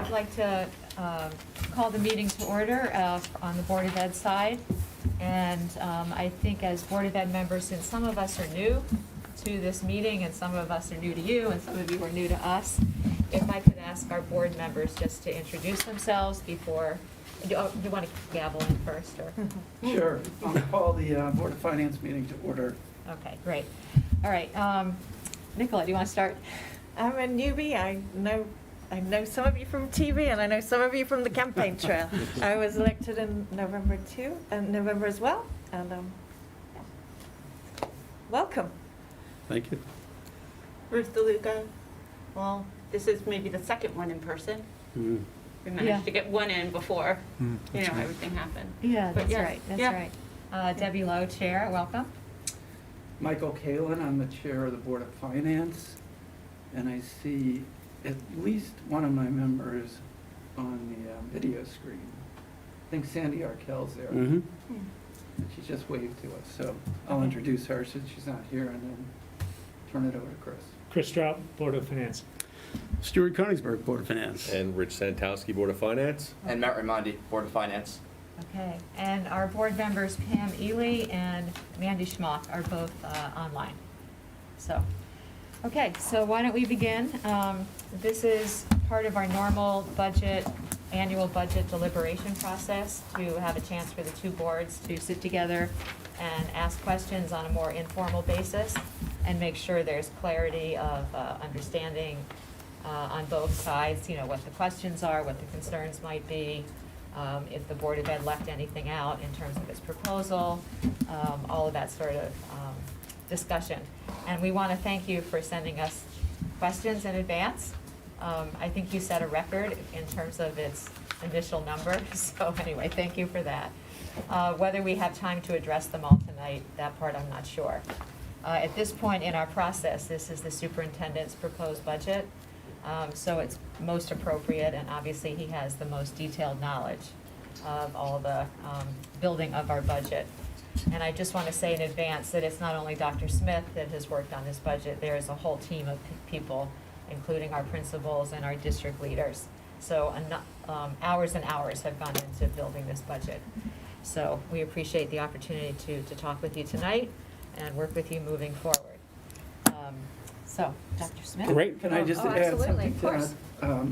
I'd like to call the meeting to order on the Board of Ed side. And I think as Board of Ed members, since some of us are new to this meeting and some of us are new to you and some of you are new to us, if I could ask our board members just to introduce themselves before, do you want to gavel in first? Or? Sure. I'll call the Board of Finance meeting to order. Okay, great. All right. Nicola, do you want to start? I'm a newbie. I know some of you from TV, and I know some of you from the campaign trail. I was elected in November as well, and yeah. Welcome. Thank you. Ruth DeLuca. Well, this is maybe the second one in person. Mm. We managed Yeah. to get one in before, That's right. everything happened. Yeah, But that's yes, right. That's yeah. right. Debbie Lowe, Chair. Welcome. Michael Kalin, I'm the chair of the Board of Finance, and I see at least one of my members on the video screen. I think Sandy Arkell's there. Mm-hmm. She just waved to us, so I'll introduce her since she's not here and then turn it over to Chris. Chris Strout, Board of Finance. Stuart Koenigsberg, Board of Finance. And Rich Santowski, Board of Finance. And Matt Raimondi, Board of Finance. Okay, and our board members Pam Ely and Mandy Schmock are both online. So, okay, so why don't we begin? This is part of our normal annual budget deliberation process, to have a chance for the two boards to sit together and ask questions on a more informal basis and make sure there's clarity of understanding on both sides, what the questions are, what the concerns might be, if the Board of Ed left anything out in terms of its proposal, all of that sort of discussion. And we want to thank you for sending us questions in advance. I think you set a record in terms of its initial number, so anyway, thank you for that. Whether we have time to address them all tonight, that part I'm not sure. At this point in our process, this is the superintendent's proposed budget. So it's most appropriate, and obviously he has the most detailed knowledge of all the building of our budget. And I just want to say in advance that it's not only Dr. Smith that has worked on this budget, there is a whole team of people, including our principals and our district leaders. So hours and hours have gone into building this budget. So we appreciate the opportunity to talk with you tonight and work with you moving forward. So, Dr. Smith? Great. Can I just add absolutely, something of to course. that?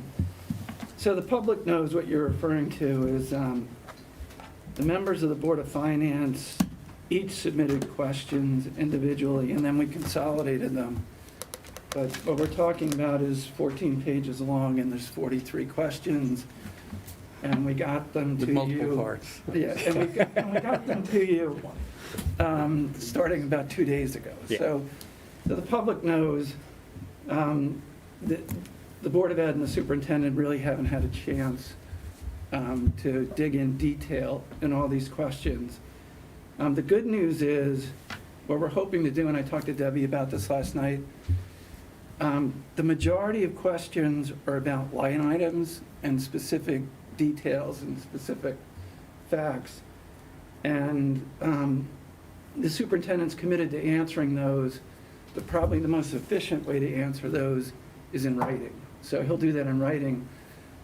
So the public knows what you're referring to is the members of the Board of Finance each submitted questions individually, and then we consolidated them. But what we're talking about is 14 pages long, and there's 43 questions, and we got them to With you. multiple parts. Yeah, and we got them to you starting about 2 days ago. Yeah. So the public knows that the Board of Ed and the superintendent really haven't had a chance to dig in detail in all these questions. The good news is, what we're hoping to do, and I talked to Debbie about this last night, the majority of questions are about line items and specific details and specific facts. And the superintendent's committed to answering those, but probably the most efficient way to answer those is in writing. So he'll do that in writing.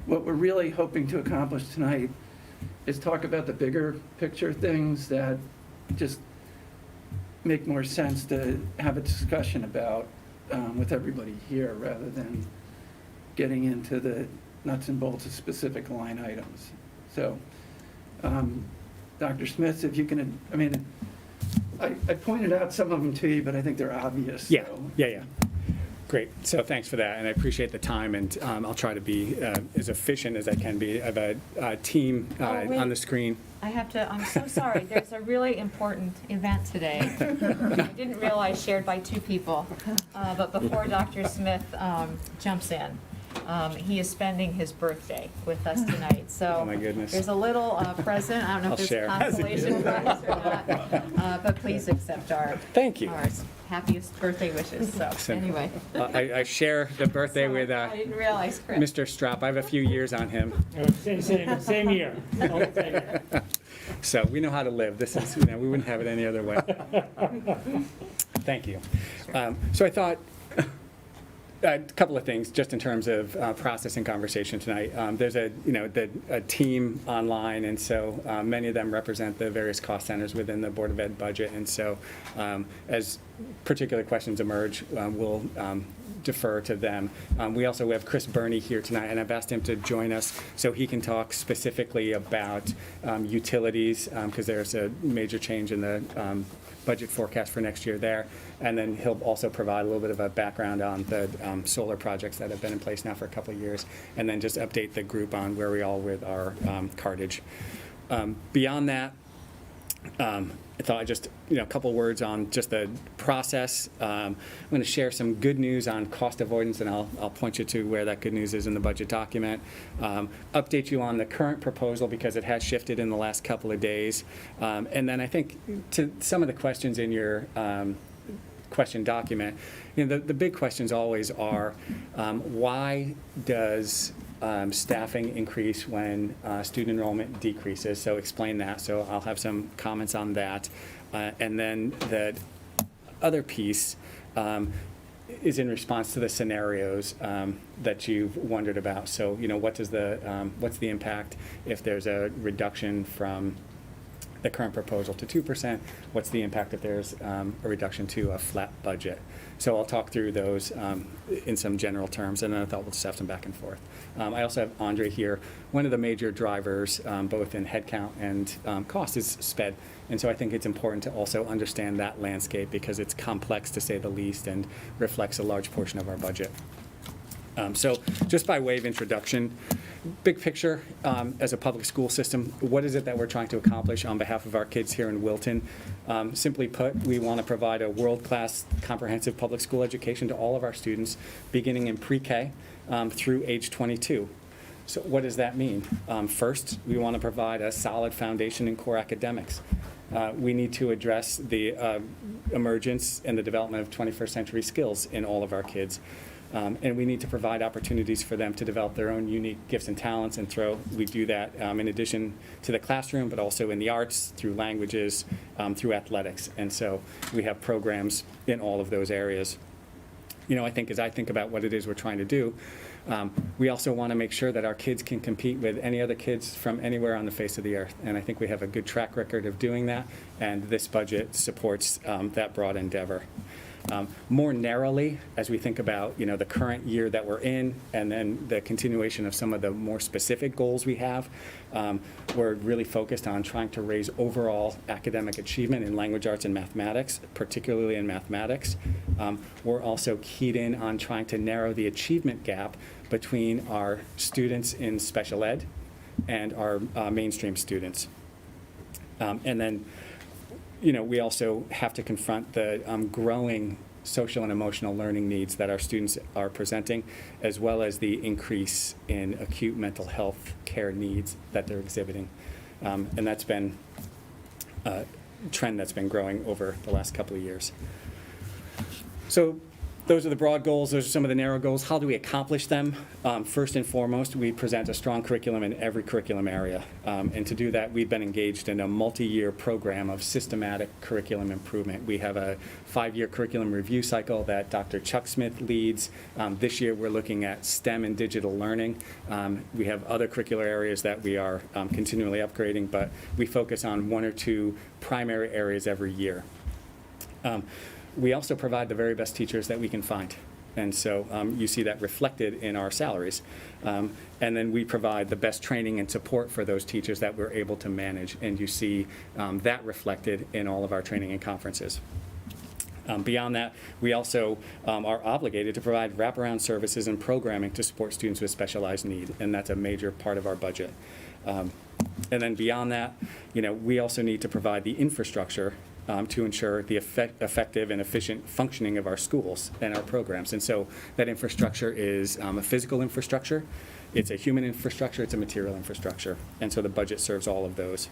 What we're really hoping to accomplish tonight is talk about the bigger picture things that just make more sense to have a discussion about with everybody here, rather than getting into the nuts and bolts of specific line items. So, Dr. Smith, if you can, I pointed out some of them to you, but I think they're obvious. Yeah, so. yeah. Great. So thanks for that, and I appreciate the time, and I'll try to be as efficient as I can be. I have a team wait. on the screen. I'm so sorry, there's a really important event today. I didn't realize shared by two people, but before Dr. Smith jumps in, he is spending his birthday with us tonight, so. Oh, my goodness. There's a little present, I don't know I'll if share. there's consolation prize or not, but please accept our. Thank you. Our happiest birthday wishes, so, anyway. I share the birthday with I didn't realize, Chris. Mr. Straup. I have a few years on him. Same year. So we know how to live. This is, we wouldn't have it any other way. Thank you. So I thought a couple of things, just in terms of process and conversation tonight. There's a team online, and so many of them represent the various cost centers within the Board of Ed budget. And so as particular questions emerge, we'll defer to them. We also have Chris Burney here tonight, and I've asked him to join us so he can talk specifically about utilities, because there's a major change in the budget forecast for next year there. And then he'll also provide a little bit of a background on the solar projects that have been in place now for a couple of years, and then just update the group on where we are with our cartage. Beyond that, I thought I'd just, a couple words on just the process. I'm going to share some good news on cost avoidance, and I'll point you to where that good news is in the budget document. Update you on the current proposal because it has shifted in the last couple of days. And then I think to some of the questions in your question document, the big questions always are, why does staffing increase when student enrollment decreases? So explain that. So I'll have some comments on that. And then the other piece is in response to the scenarios that you've wondered about. So, what's the impact if there's a reduction from the current proposal to 2%? What's the impact if there's a reduction to a flat budget? So I'll talk through those in some general terms, and then I thought we'll just have some back and forth. I also have Andre here. One of the major drivers, both in headcount and cost, is SPED. And so I think it's important to also understand that landscape because it's complex, to say the least, and reflects a large portion of our budget. So just by way of introduction, big picture, as a public school system, what is it that we're trying to accomplish on behalf of our kids here in Wilton? Simply put, we want to provide a world-class comprehensive public school education to all of our students, beginning in pre-K through age 22. So what does that mean? First, we want to provide a solid foundation in core academics. We need to address the emergence and the development of 21st century skills in all of our kids. And we need to provide opportunities for them to develop their own unique gifts and talents, and we do that in addition to the classroom, but also in the arts, through languages, through athletics. And so we have programs in all of those areas. I think as I think about what it is we're trying to do, we also want to make sure that our kids can compete with any other kids from anywhere on the face of the earth. And I think we have a good track record of doing that, and this budget supports that broad endeavor. More narrowly, as we think about the current year that we're in, and then the continuation of some of the more specific goals we have, we're really focused on trying to raise overall academic achievement in language arts and mathematics, particularly in mathematics. We're also keyed in on trying to narrow the achievement gap between our students in special ed and our mainstream students. And then we also have to confront the growing social and emotional learning needs that our students are presenting, as well as the increase in acute mental health care needs that they're exhibiting. And that's been a trend that's been growing over the last couple of years. So those are the broad goals. Those are some of the narrow goals. How do we accomplish them? First and foremost, we present a strong curriculum in every curriculum area. And to do that, we've been engaged in a multi-year program of systematic curriculum improvement. We have a 5-year curriculum review cycle that Dr. Chuck Smith leads. This year, we're looking at STEM and digital learning. We have other curricular areas that we are continually upgrading, but we focus on 1 or 2 primary areas every year. We also provide the very best teachers that we can find. And so you see that reflected in our salaries. And then we provide the best training and support for those teachers that we're able to manage. And you see that reflected in all of our training and conferences. Beyond that, we also are obligated to provide wraparound services and programming to support students with specialized need. And that's a major part of our budget. And then beyond that, we also need to provide the infrastructure to ensure the effective and efficient functioning of our schools and our programs. And so that infrastructure is a physical infrastructure, it's a human infrastructure, it's a material infrastructure. And so the budget serves all of those.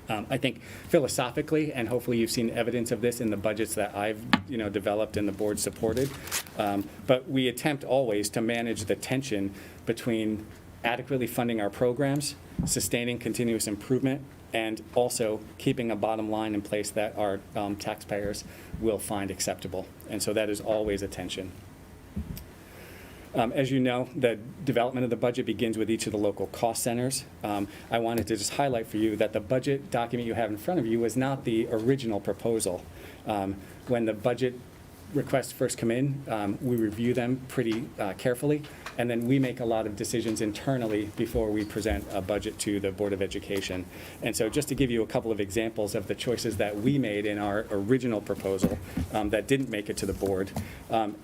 I think philosophically, and hopefully you've seen evidence of this in the budgets that I've developed and the board supported, but we attempt always to manage the tension between adequately funding our programs, sustaining continuous improvement, and also keeping a bottom line in place that our taxpayers will find acceptable. And so that is always a tension. As you know, the development of the budget begins with each of the local cost centers. I wanted to just highlight for you that the budget document you have in front of you was not the original proposal. When the budget requests first come in, we review them pretty carefully, and then we make a lot of decisions internally before we present a budget to the Board of Education. And so just to give you a couple of examples of the choices that we made in our original proposal that didn't make it to the board,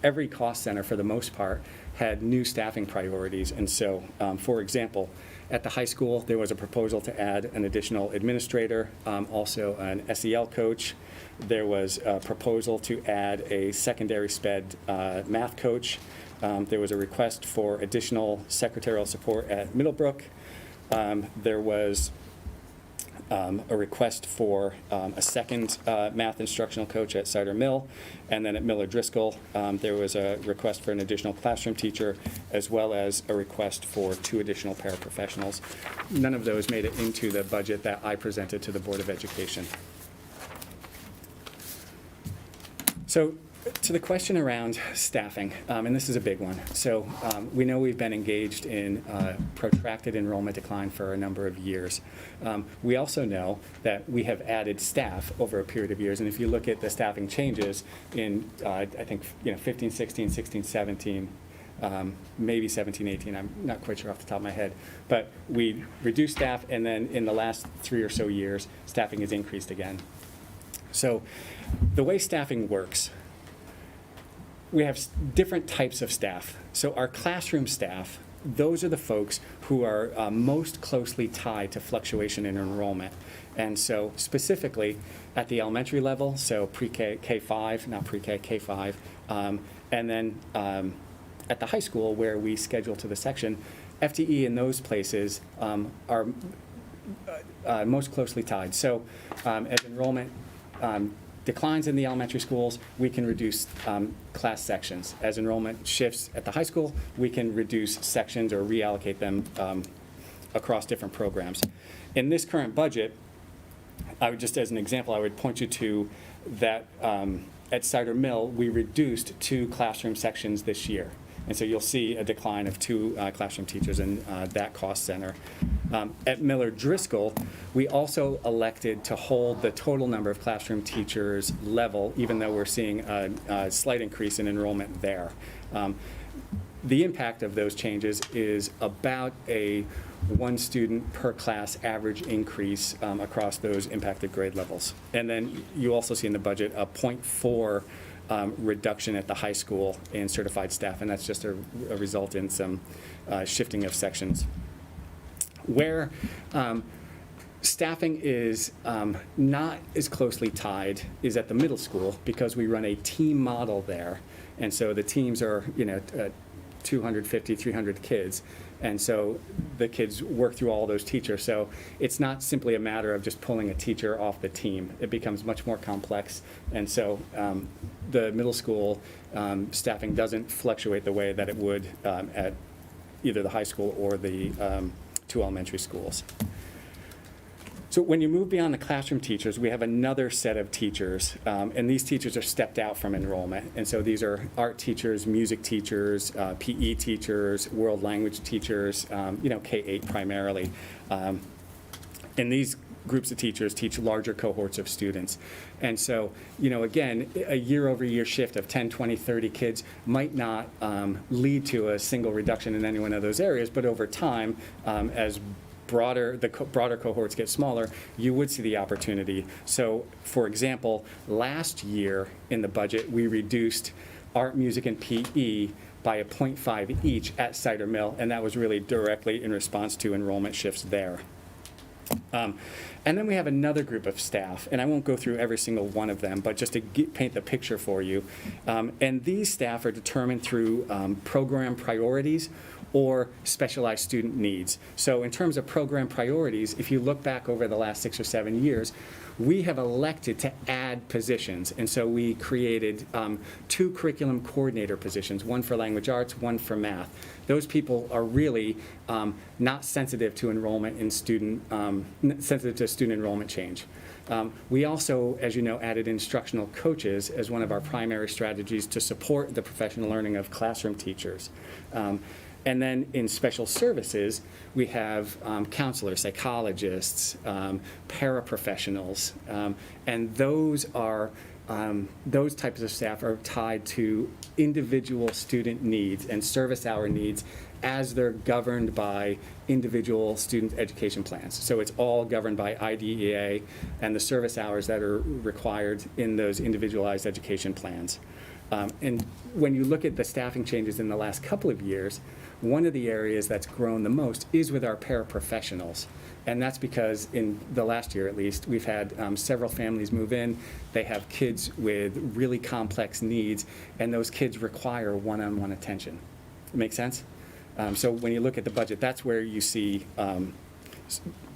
every cost center, for the most part, had new staffing priorities. And so, for example, at the high school, there was a proposal to add an additional administrator, also an SEL coach. There was a proposal to add a secondary SPED math coach. There was a request for additional secretarial support at Middlebrook. There was a request for a second math instructional coach at Cider Mill. And then at Miller Driscoll, there was a request for an additional classroom teacher, as well as a request for 2 additional paraprofessionals. None of those made it into the budget that I presented to the Board of Education. So to the question around staffing, and this is a big one. So we know we've been engaged in protracted enrollment decline for a number of years. We also know that we have added staff over a period of years, and if you look at the staffing changes in, I think, 15, 16, 16, 17, maybe 17, 18, I'm not quite sure off the top of my head, but we reduced staff, and then in the last 3 or so years, staffing has increased again. So the way staffing works, we have different types of staff. So our classroom staff, those are the folks who are most closely tied to fluctuation in enrollment. And so specifically at the elementary level, so pre-K, K-5, not pre-K, K-5, and then at the high school where we schedule to the section, FTE in those places are most closely tied. So as enrollment declines in the elementary schools, we can reduce class sections. As enrollment shifts at the high school, we can reduce sections or reallocate them across different programs. In this current budget, I would just, as an example, I would point you to that at Cider Mill, we reduced 2 classroom sections this year. And so you'll see a decline of 2 classroom teachers in that cost center. At Miller Driscoll, we also elected to hold the total number of classroom teachers level, even though we're seeing a slight increase in enrollment there. The impact of those changes is about a 1 student per class average increase across those impacted grade levels. And then you also see in the budget a 0.4 reduction at the high school in certified staff, and that's just a result in some shifting of sections. Where staffing is not as closely tied is at the middle school, because we run a team model there, and so the teams are 250, 300 kids, and so the kids work through all those teachers. So it's not simply a matter of just pulling a teacher off the team. It becomes much more complex, and so the middle school staffing doesn't fluctuate the way that it would at either the high school or the 2 elementary schools. So when you move beyond the classroom teachers, we have another set of teachers, and these teachers are stepped out from enrollment. And so these are art teachers, music teachers, PE teachers, world language teachers, K-8 primarily. And these groups of teachers teach larger cohorts of students. And so, again, a year-over-year shift of 10, 20, 30 kids might not lead to a single reduction in any one of those areas, but over time, as the broader cohorts get smaller, you would see the opportunity. So, for example, last year in the budget, we reduced art, music, and PE by a 0.5 each at Cider Mill, and that was really directly in response to enrollment shifts there. And then we have another group of staff, and I won't go through every single one of them, but just to paint the picture for you. And these staff are determined through program priorities or specialized student needs. So in terms of program priorities, if you look back over the last 6 or 7 years, we have elected to add positions. And so we created 2 curriculum coordinator positions, one for language arts, one for math. Those people are really not sensitive to enrollment in sensitive to student enrollment change. We also, as you know, added instructional coaches as one of our primary strategies to support the professional learning of classroom teachers. And then in special services, we have counselors, psychologists, paraprofessionals, and those types of staff are tied to individual student needs and service hour needs as they're governed by individual student education plans. So it's all governed by IDEA and the service hours that are required in those individualized education plans. And when you look at the staffing changes in the last couple of years, one of the areas that's grown the most is with our paraprofessionals. And that's because in the last year, at least, we've had several families move in. They have kids with really complex needs, and those kids require one-on-one attention. Make sense? So when you look at the budget, that's where you see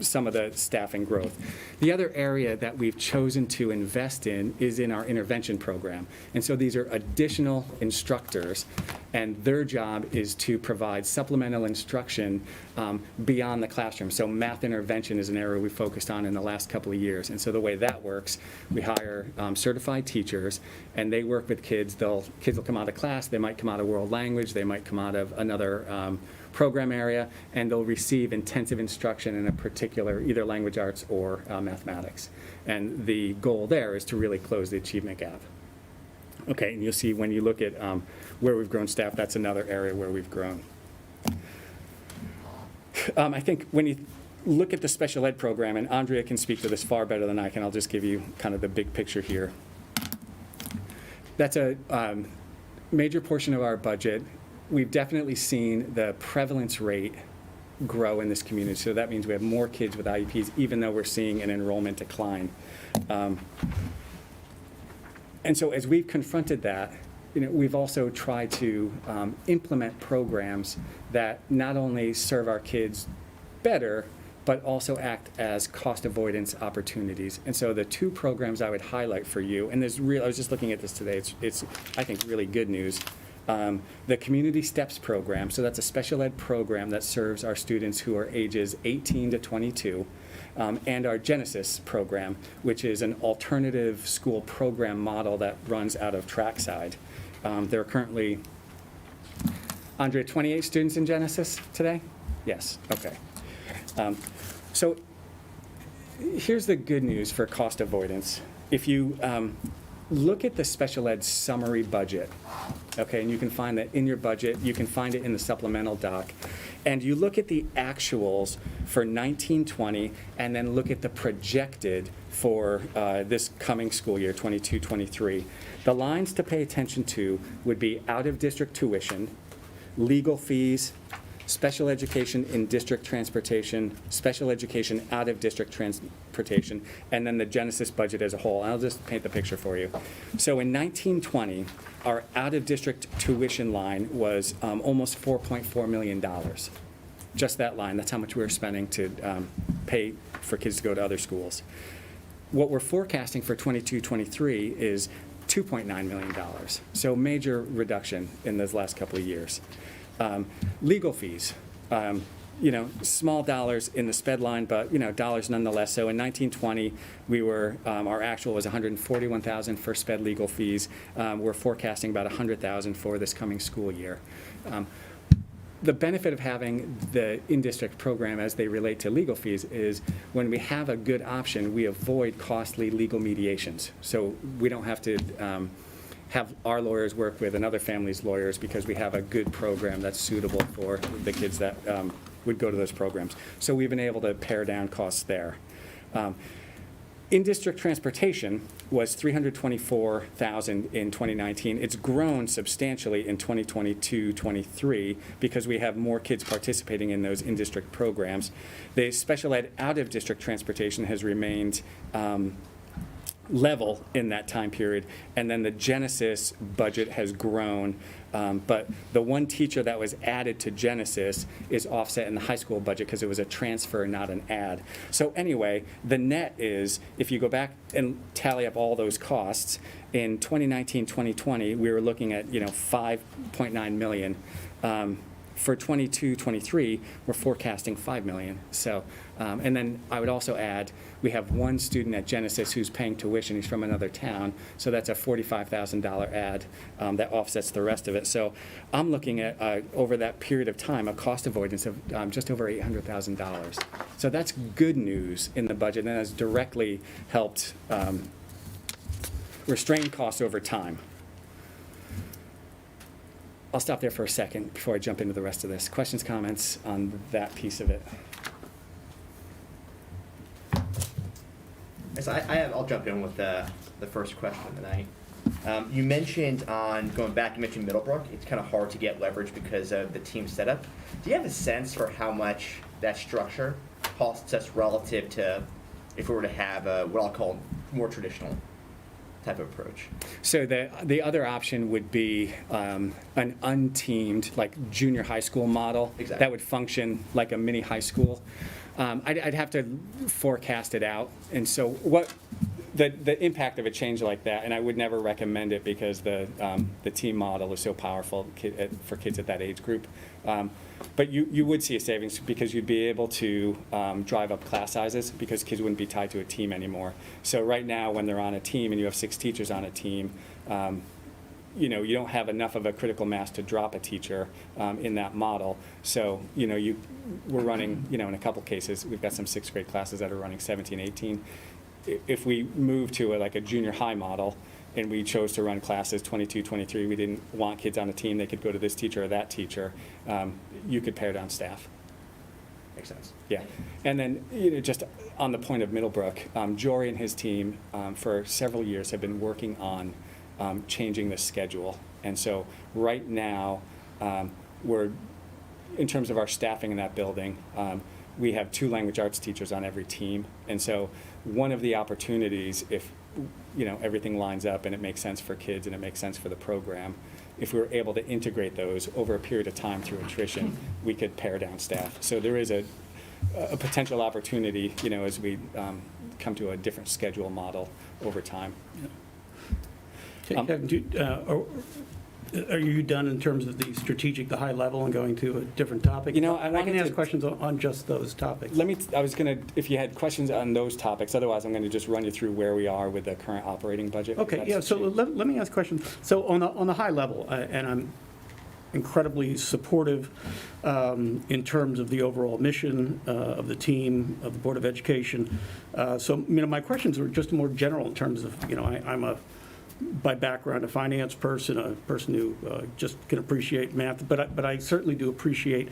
some of the staffing growth. The other area that we've chosen to invest in is in our intervention program. And so these are additional instructors, and their job is to provide supplemental instruction beyond the classroom. So math intervention is an area we focused on in the last couple of years. And so the way that works, we hire certified teachers, and they work with kids. Kids will come out of class, they might come out of world language, they might come out of another program area, and they'll receive intensive instruction in a particular either language arts or mathematics. And the goal there is to really close the achievement gap. Okay, and you'll see when you look at where we've grown staff, that's another area where we've grown. I think when you look at the special ed program, and Andrea can speak to this far better than I can, I'll just give you kind of the big picture here. That's a major portion of our budget. We've definitely seen the prevalence rate grow in this community. So that means we have more kids with IEPs, even though we're seeing an enrollment decline. And so as we've confronted that, we've also tried to implement programs that not only serve our kids better, but also act as cost avoidance opportunities. And so the two programs I would highlight for you, and I was just looking at this today, it's I think really good news. The Community Steps program, so that's a special ed program that serves our students who are ages 18 to 22, and our Genesis program, which is an alternative school program model that runs out of Trackside. There are currently, Andrea, 28 students in Genesis today? Yes, okay. So here's the good news for cost avoidance. If you look at the special ed summary budget, okay, and you can find that in your budget, you can find it in the supplemental doc, and you look at the actuals for 19-20, and then look at the projected for this coming school year, 22-23. The lines to pay attention to would be out-of-district tuition, legal fees, special education in district transportation, special education out of district transportation, and then the Genesis budget as a whole. I'll just paint the picture for you. So in 19-20, our out of district tuition line was almost $4.4 million. Just that line, that's how much we were spending to pay for kids to go to other schools. What we're forecasting for 22-23 is $2.9 million. So major reduction in those last couple of years. Legal fees, small dollars in the sped line, but dollars nonetheless. So in 19-20, we were our actual was $141,000 for sped legal fees. We're forecasting about $100,000 for this coming school year. The benefit of having the in-district program as they relate to legal fees is when we have a good option, we avoid costly legal mediations. So we don't have to have our lawyers work with another family's lawyers because we have a good program that's suitable for the kids that would go to those programs. So we've been able to pare down costs there. In-district transportation was $324,000 in 2019. It's grown substantially in 2022-23 because we have more kids participating in those in-district programs. The special ed out-of-district transportation has remained level in that time period, and then the Genesis budget has grown, but the one teacher that was added to Genesis is offset in the high school budget because it was a transfer, not an add. So anyway, the net is, if you go back and tally up all those costs, in 2019-2020, we were looking at $5.9 million. For 22-23, we're forecasting $5 million. So, and then I would also add, we have one student at Genesis who's paying tuition. He's from another town, so that's a $45,000 add that offsets the rest of it. So I'm looking at, over that period of time, a cost avoidance of just over $800,000. So that's good news in the budget, and has directly helped restrain costs over time. I'll stop there for a second before I jump into the rest of this. Questions, comments on that piece of it? So I'll jump in with the first question tonight. You mentioned going back, you mentioned Middlebrook. It's kind of hard to get leverage because of the team setup. Do you have a sense for how much that structure costs us relative to if we were to have what I'll call more traditional type of approach? So the other option would be an unteamed, like junior high school model. Exactly. That would function like a mini high school. I'd have to forecast it out. And so the impact of a change like that, and I would never recommend it because the team model is so powerful for kids at that age group. But you would see a savings because you'd be able to drive up class sizes because kids wouldn't be tied to a team anymore. So right now, when they're on a team and you have 6 teachers on a team, you don't have enough of a critical mass to drop a teacher in that model. So we're running, in a couple cases, we've got some 6th grade classes that are running 17, 18. If we move to a junior high model, and we chose to run classes 22, 23, we didn't want kids on a team, they could go to this teacher or that teacher, you could pare down staff. Makes sense. Yeah. And then, just on the point of Middlebrook, Jory and his team for several years have been working on changing the schedule. And so right now, we're, in terms of our staffing in that building, we have 2 language arts teachers on every team. And so one of the opportunities, if everything lines up and it makes sense for kids and it makes sense for the program, if we were able to integrate those over a period of time through attrition, we could pare down staff. So there is a potential opportunity, as we come to a different schedule model over time. Are you done in terms of the strategic, the high level, and going to a different topic? I can ask questions on just those topics. I was going to, if you had questions on those topics, otherwise I'm going to just run you through where we are with the current operating budget. Okay, yeah, so let me ask questions. So on the high level, and I'm incredibly supportive in terms of the overall mission of the team, of the Board of Education. So, my questions are just more general in terms of, I'm by background, a finance person, a person who just can appreciate math, but I certainly do appreciate,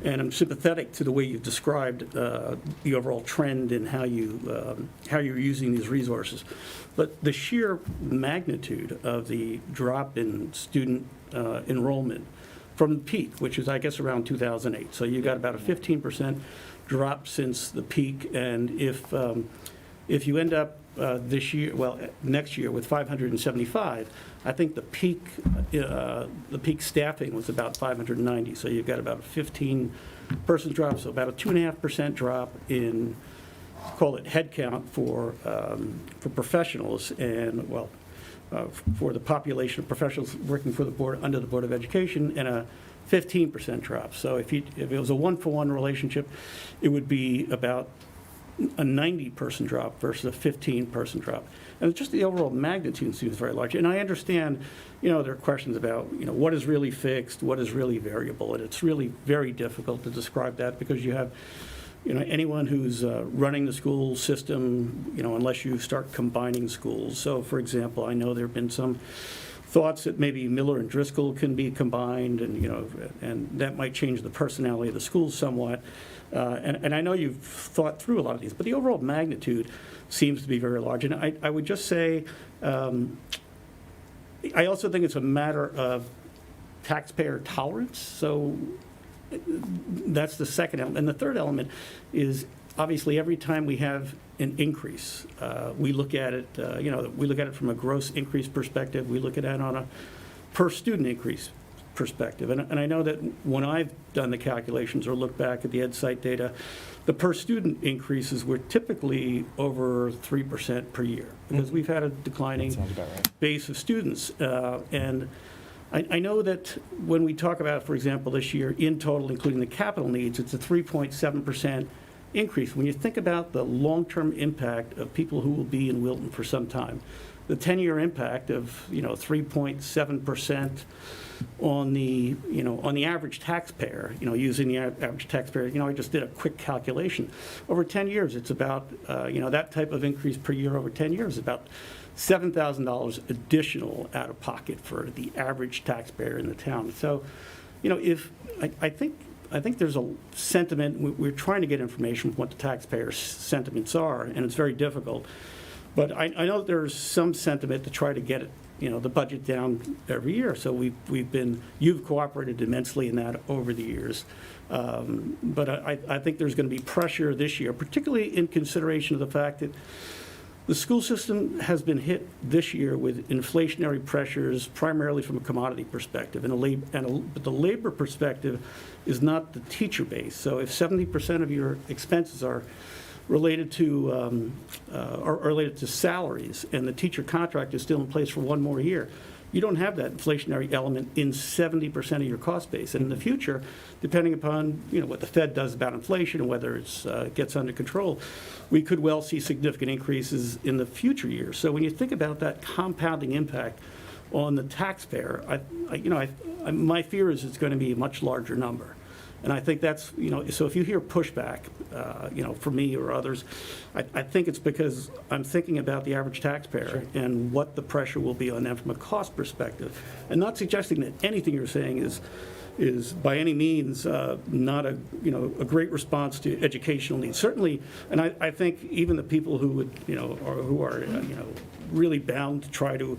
and I'm sympathetic to the way you've described the overall trend in how you're using these resources. But the sheer magnitude of the drop in student enrollment from the peak, which is, I guess, around 2008. So you got about a 15% drop since the peak, and if you end up next year with 575, I think the peak staffing was about 590. So you've got about a 15-person drop, so about a 2.5% drop in, call it headcount for professionals, and for the population of professionals working for the board under the Board of Education, and a 15% drop. So if it was a 1-for-1 relationship, it would be about a 90-person drop versus a 15-person drop. And just the overall magnitude seems very large. And I understand, there are questions about, what is really fixed, what is really variable, and it's really very difficult to describe that because you have, anyone who's running the school system, unless you start combining schools. So, for example, I know there have been some thoughts that maybe Miller and Driscoll can be combined, and that might change the personality of the school somewhat. And I know you've thought through a lot of these, but the overall magnitude seems to be very large. And I would just say, I also think it's a matter of taxpayer tolerance. So that's the second element. And the third element is obviously every time we have an increase, we look at it, we look at it from a gross increase perspective. We look at it on a per student increase perspective. And I know that when I've done the calculations or looked back at the EdSite data, the per student increases were typically over 3% per year because we've had a declining base of students. And I know that when we talk about, for example, this year, in total, including the capital needs, it's a 3.7% increase. When you think about the long-term impact of people who will be in Wilton for some time, the 10-year impact of, 3.7% on the, on the average taxpayer, using the average taxpayer, I just did a quick calculation. Over 10 years, it's about, that type of increase per year over 10 years, about $7,000 additional out of pocket for the average taxpayer in the town. So, if, I think there's a sentiment, we're trying to get information from what the taxpayers' sentiments are, and it's very difficult. But I know there's some sentiment to try to get it, the budget down every year. So you've cooperated immensely in that over the years. But I think there's going to be pressure this year, particularly in consideration of the fact that the school system has been hit this year with inflationary pressures, primarily from a commodity perspective, but the labor perspective is not the teacher base. So if 70% of your expenses are related to salaries, and the teacher contract is still in place for one more year, you don't have that inflationary element in 70% of your cost base. And in the future, depending upon what the Fed does about inflation and whether it gets under control, we could well see significant increases in the future years. So when you think about that compounding impact on the taxpayer, my fear is it's going to be a much larger number. And I think that's, so if you hear pushback, from me or others, I think it's because I'm thinking about the average taxpayer and what the pressure will be on them from a cost perspective. And not suggesting that anything you're saying is by any means not a great response to educational needs. Certainly, and I think even the people who would, who are really bound to try to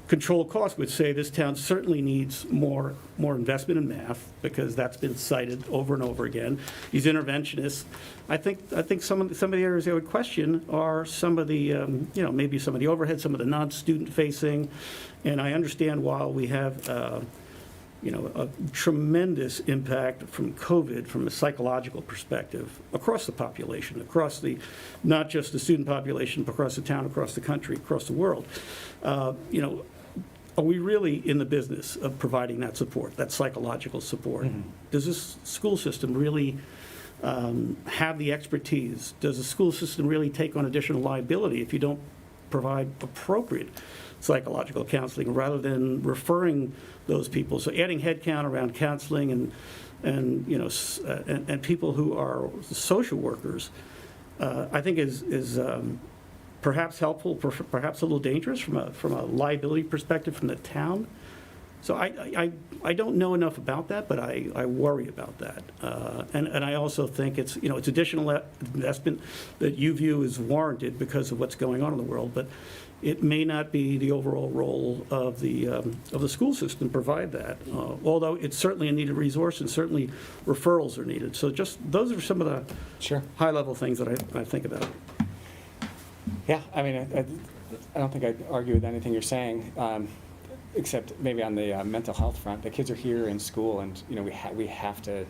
control costs would say this town certainly needs more investment in math, because that's been cited over and over again. These interventionists, I think some of the areas I would question are some of the maybe some of the overhead, some of the non-student facing, and I understand while we have a tremendous impact from COVID from a psychological perspective across the population, across not just the student population, but across the town, across the country, across the world. Are we really in the business of providing that support, that psychological support? Mm-hmm. Does this school system really have the expertise? Does the school system really take on additional liability if you don't provide appropriate psychological counseling rather than referring those people? So adding headcount around counseling and people who are social workers, I think is perhaps helpful, perhaps a little dangerous from a liability perspective from the town. So I don't know enough about that, but I worry about that. And I also think it's additional investment that you view as warranted because of what's going on in the world, but it may not be the overall role of the school system to provide that. Although it's certainly a needed resource, and certainly referrals are needed. So just those are some of the high-level things that I think about. Yeah, I mean, I don't think I'd argue with anything you're saying, except maybe on the mental health front. The kids are here in school, and we have to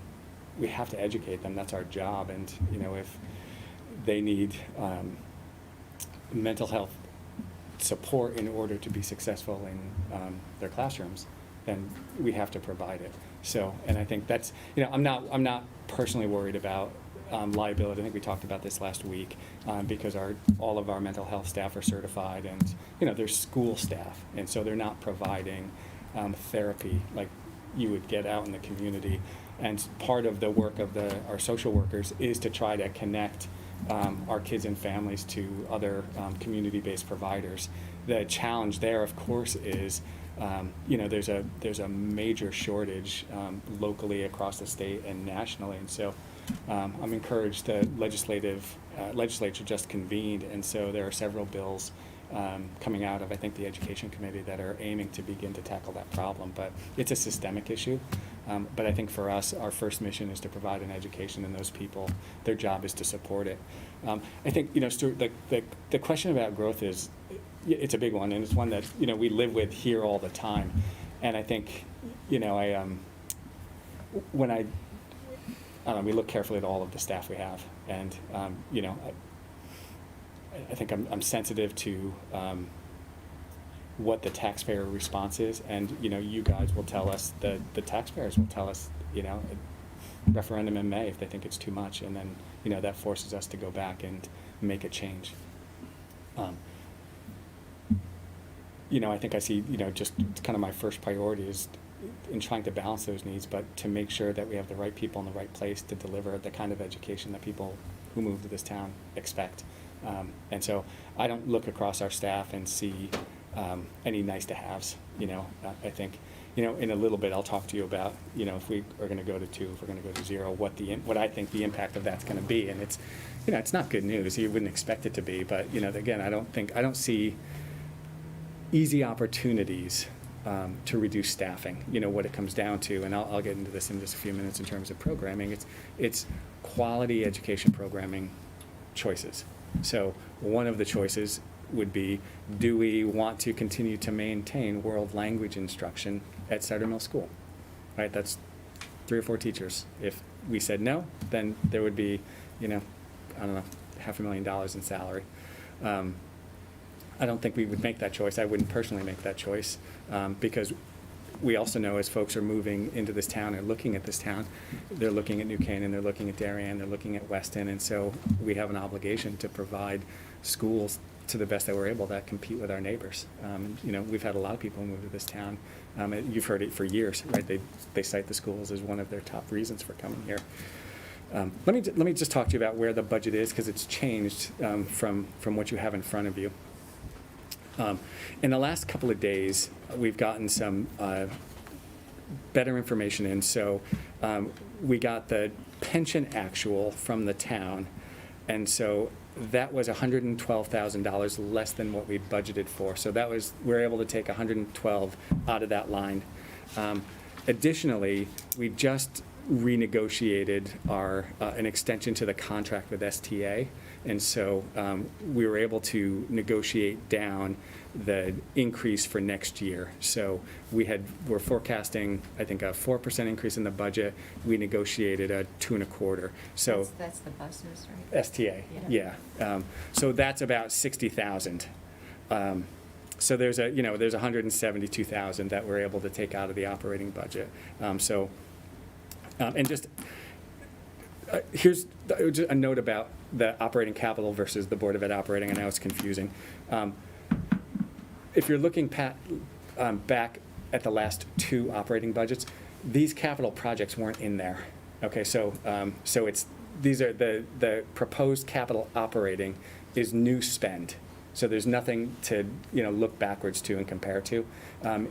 educate them. That's our job, and if they need mental health support in order to be successful in their classrooms, then we have to provide it. So, and I think that's I'm not personally worried about liability. I think we talked about this last week because all of our mental health staff are certified, and they're school staff, and so they're not providing therapy like you would get out in the community. And part of the work of our social workers is to try to connect our kids and families to other community-based providers. The challenge there, of course, is there's a major shortage locally across the state and nationally, and so I'm encouraged. The legislature just convened, and so there are several bills coming out of, I think, the Education Committee that are aiming to begin to tackle that problem. But it's a systemic issue. But I think for us, our first mission is to provide an education, and those people, their job is to support it. I think, Stuart, the question about growth it's a big one, and it's one that, we live with here all the time. And I think, we look carefully at all of the staff we have, and I think I'm sensitive to what the taxpayer response is, and, you guys will tell us, the taxpayers will tell us, referendum in May if they think it's too much, and then, that forces us to go back and make a change. I think I see, just kind of my first priority is in trying to balance those needs, but to make sure that we have the right people in the right place to deliver the kind of education that people who move to this town expect. And so I don't look across our staff and see any nice to haves. I think, in a little bit I'll talk to you about, if we are going to go to 2, if we're going to go to 0, what I think the impact of that's going to be. And it's, it's not good news. You wouldn't expect it to be, but again, I don't see easy opportunities to reduce staffing. What it comes down to, and I'll get into this in just a few minutes in terms of programming. It's quality education programming choices. So one of the choices would be, do we want to continue to maintain world language instruction at Cider Mill School? Right, that's 3 or 4 teachers. If we said no, then there would be, I don't know, $500,000 in salary. I don't think we would make that choice. I wouldn't personally make that choice, because we also know as folks are moving into this town and looking at this town, they're looking at New Canaan, they're looking at Darien, they're looking at Weston, and so we have an obligation to provide schools to the best that we're able that compete with our neighbors. We've had a lot of people move to this town. You've heard it for years, right? They cite the schools as one of their top reasons for coming here. Let me just talk to you about where the budget is, because it's changed from what you have in front of you. In the last couple of days, we've gotten some better information in. So we got the pension actual from the town, and so that was $112,000 less than what we budgeted for. So we're able to take 112 out of that line. Additionally, we just renegotiated an extension to the contract with STA. And so we were able to negotiate down the increase for next year. So we're forecasting, I think, a 4% increase in the budget. We negotiated a 2.25%. So That's the buses, right? STA, yeah. So that's about $60,000. So there's $172,000 that we're able to take out of the operating budget. And just here's just a note about the operating capital versus the Board of Ed operating. I know it's confusing. If you're looking back at the last 2 operating budgets, these capital projects weren't in there. Okay, so these are the proposed capital operating is new spend. So there's nothing to look backwards to and compare to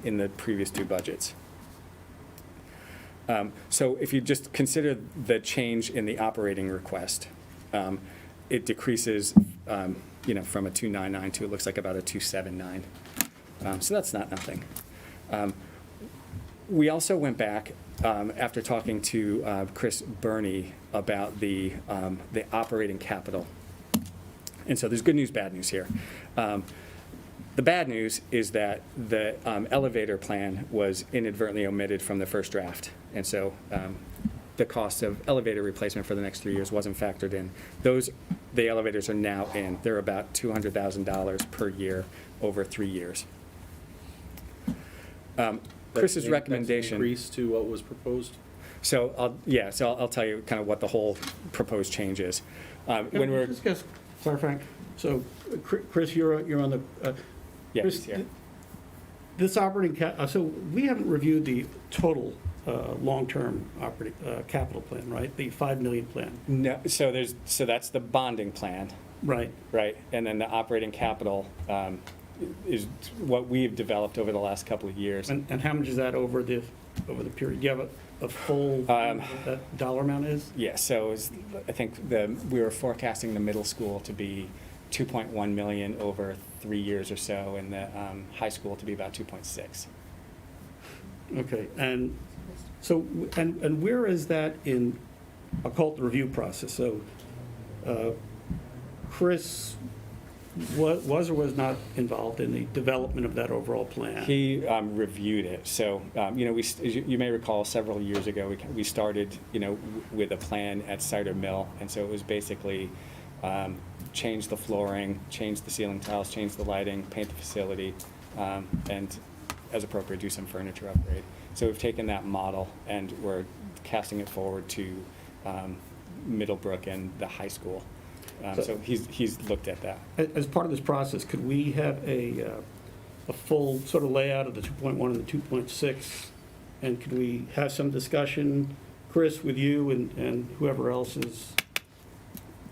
in the previous 2 budgets. So if you just consider the change in the operating request, it decreases, from a 299 to it looks like about a 279. So that's not nothing. We also went back after talking to Chris Burney about the operating capital, and so there's good news, bad news here. The bad news is that the elevator plan was inadvertently omitted from the first draft. And so the cost of elevator replacement for the next 3 years wasn't factored in. The elevators are now in. They're about $200,000 per year over 3 years. Chris's recommendation. Increase to what was proposed? So I'll tell you kind of what the whole proposed change is. When we're Just clarifying, so Chris, you're on the, yeah, Chris, he's here. this operating, so we haven't reviewed the total long-term operating capital plan, right? The $5 million plan. No, so that's the bonding plan. Right. Right, and then the operating capital is what we've developed over the last couple of years. And how much is that over the period? Do you have a full, what that dollar amount is? Yeah, so I think we were forecasting the middle school to be 2.1 million over 3 years or so, and the high school to be about 2.6. Okay, and so, and where is that in, I'll call it the review process? So Chris was or was not involved in the development of that overall plan? He reviewed it. So, you may recall several years ago, we started, with a plan at Cider Mill. And so it was basically change the flooring, change the ceiling tiles, change the lighting, paint the facility, and as appropriate, do some furniture upgrade. So we've taken that model and we're casting it forward to Middlebrook and the high school. So he's looked at that. As part of this process, could we have a full sort of layout of the 2.1 and the 2.6? And could we have some discussion, Chris, with you and whoever else is?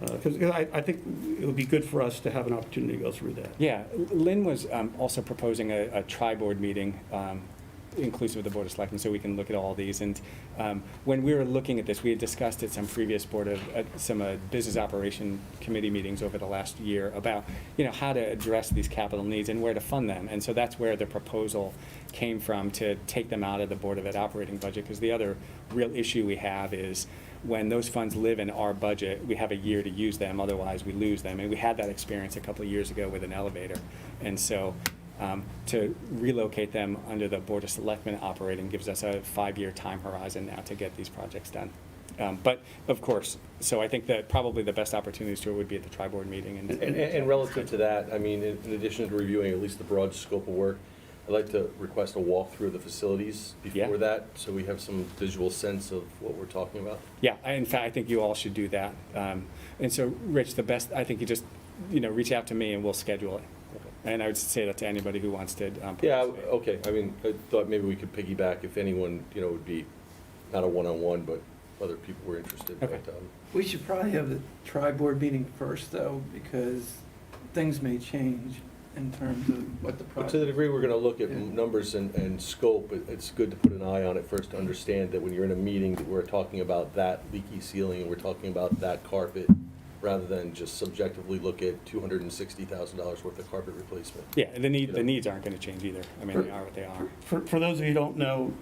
Because I think it would be good for us to have an opportunity to go through that. Yeah, Lynn was also proposing a tri-board meeting, inclusive of the Board of Selectmen, so we can look at all these. And when we were looking at this, we had discussed at some previous some business operation committee meetings over the last year about, how to address these capital needs and where to fund them. And so that's where the proposal came from, to take them out of the Board of Ed operating budget, because the other real issue we have is when those funds live in our budget, we have a year to use them, otherwise we lose them. And we had that experience a couple of years ago with an elevator. And so to relocate them under the Board of Selectmen operating gives us a 5-year time horizon now to get these projects done. But of course, so I think that probably the best opportunities to it would be at the tri-board meeting. And relative to that, I mean, in addition to reviewing at least the broad scope of work, I'd like to request a walkthrough of the facilities before that, so we have some visual sense of what we're talking about. Yeah, in fact, I think you all should do that. And so, Rich, I think you just, reach out to me and we'll schedule it. Okay. And I would say that to anybody who wants to Yeah, participate. okay, I mean, I thought maybe we could piggyback if anyone, would be, not a one-on-one, but other people were interested. Okay. But, We should probably have the tri-board meeting first, though, because things may change in terms of what the But project. to the degree we're going to look at Yeah. numbers and scope, it's good to put an eye on it first to understand that when you're in a meeting, that we're talking about that leaky ceiling and we're talking about that carpet, rather than just subjectively look at $260,000 worth of carpet replacement. Yeah, the needs aren't going to change either. I mean, they are what they are. For those of you who don't know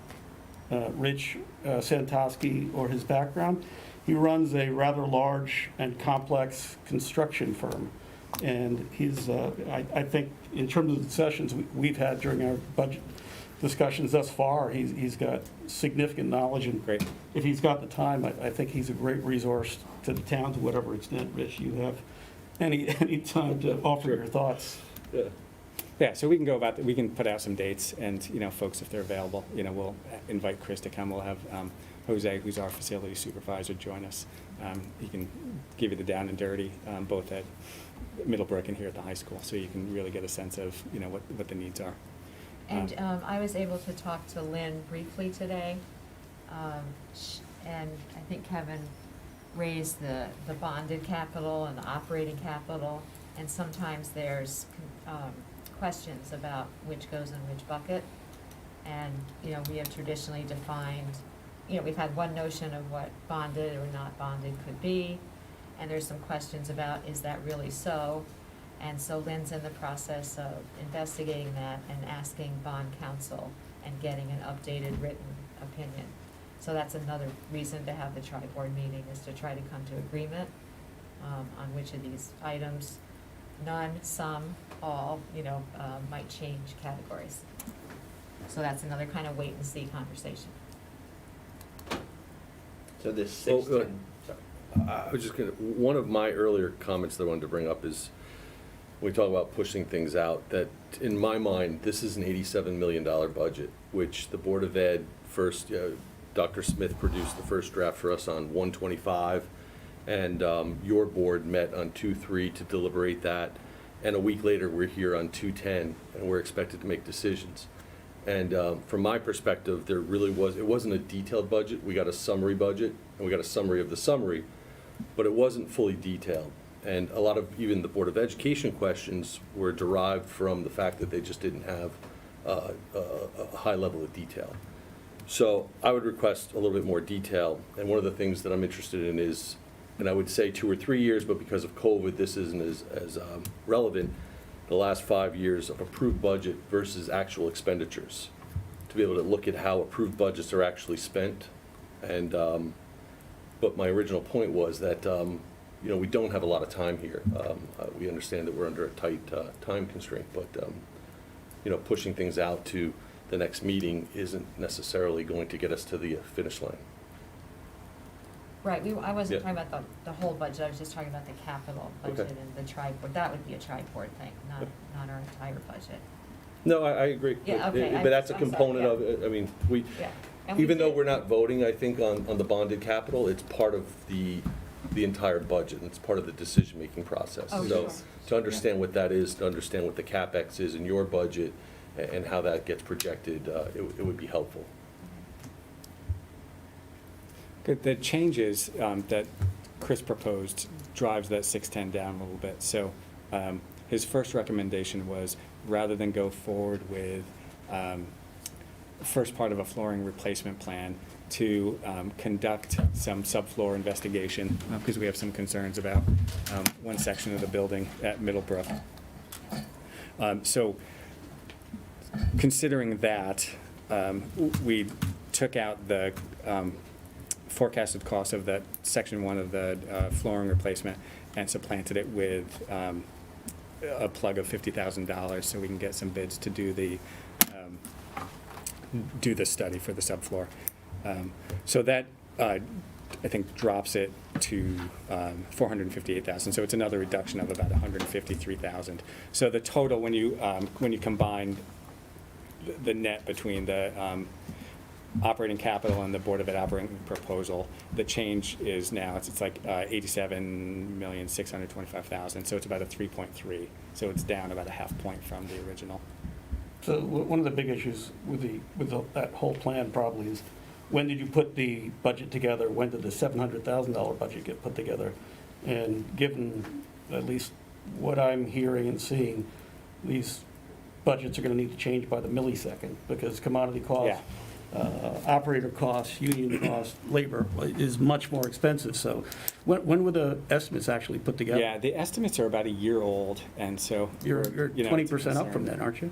Rich Santosky or his background, he runs a rather large and complex construction firm. And he's, I think, in terms of the sessions we've had during our budget discussions thus far, he's got significant knowledge. And Great. if he's got the time, I think he's a great resource to the town to whatever extent, Rich, you have any time to offer your thoughts. Yeah. Yeah, so we can go about that. We can put out some dates and, folks, if they're available, we'll invite Chris to come. We'll have Jose, who's our facility supervisor, join us. He can give you the down and dirty, both at Middlebrook and here at the high school, so you can really get a sense of, what the needs are. And I was able to talk to Lynn briefly today, and I think Kevin raised the bonded capital and the operating capital, and sometimes there's questions about which goes in which bucket. And, we have traditionally defined, we've had one notion of what bonded or not bonded could be, and there's some questions about, is that really so? And so Lynn's in the process of investigating that and asking bond counsel and getting an updated written opinion. So that's another reason to have the tri-board meeting, is to try to come to agreement on which of these items, none, some, all, might change categories. So that's another kind of wait and see conversation. So this 16. I was just one of my earlier comments that I wanted to bring up is, when we talk about pushing things out, that in my mind, this is an $87 million budget, which the Board of Ed first, Dr. Smith produced the first draft for us on 125, and your board met on 2/3 to deliberate that, and a week later, we're here on 2/10, and we're expected to make decisions. And from my perspective, it wasn't a detailed budget. We got a summary budget, and we got a summary of the summary, but it wasn't fully detailed. And a lot of even the Board of Education questions were derived from the fact that they just didn't have a high level of detail. So I would request a little bit more detail. And one of the things that I'm interested in is, and I would say 2 or 3 years, but because of COVID, this isn't as relevant, the last 5 years of approved budget versus actual expenditures, to be able to look at how approved budgets are actually spent. And but my original point was that we don't have a lot of time here. We understand that we're under a tight time constraint, but pushing things out to the next meeting isn't necessarily going to get us to the finish line. Right, I wasn't Yeah. talking about the whole budget, I was just talking about the capital budget Okay. and the tri-board. That would be a tri-board thing, not our entire budget. No, I agree. Yeah, okay, But that's a I'm sorry, component yeah. of it. I mean, we, Yeah. And we even though did- we're not voting, I think, on the bonded capital, it's part of the entire budget, and it's part of the decision-making process. Oh, So sure. to understand what that is, to understand what the CapEx is in your budget, and how that gets projected, it would be helpful. Good. The changes that Chris proposed drives that 610 down a little bit. So his first recommendation was, rather than go forward with first part of a flooring replacement plan, to conduct some subfloor investigation, because we have some concerns about one section of the building at Middlebrook. So considering that, we took out the forecasted cost of that section 1 of the flooring replacement and supplanted it with a plug of $50,000 so we can get some bids to do the study for the subfloor. So that, I think, drops it to $458,000. So it's another reduction of about $153,000. So the total, when you combine the net between the operating capital and the Board of Ed operating proposal, the change is now, it's like $87,625,000. So it's about a 3.3. So it's down about a half point from the original. So one of the big issues with that whole plan probably is, when did you put the budget together? When did the $700,000 budget get put together? And given at least what I'm hearing and seeing, these budgets are going to need to change by the millisecond, because commodity costs, operator costs, union costs, labor is much more expensive. So when were the estimates actually put together? Yeah, the estimates are about a year old, and so You're you know, 20% up from that, aren't you?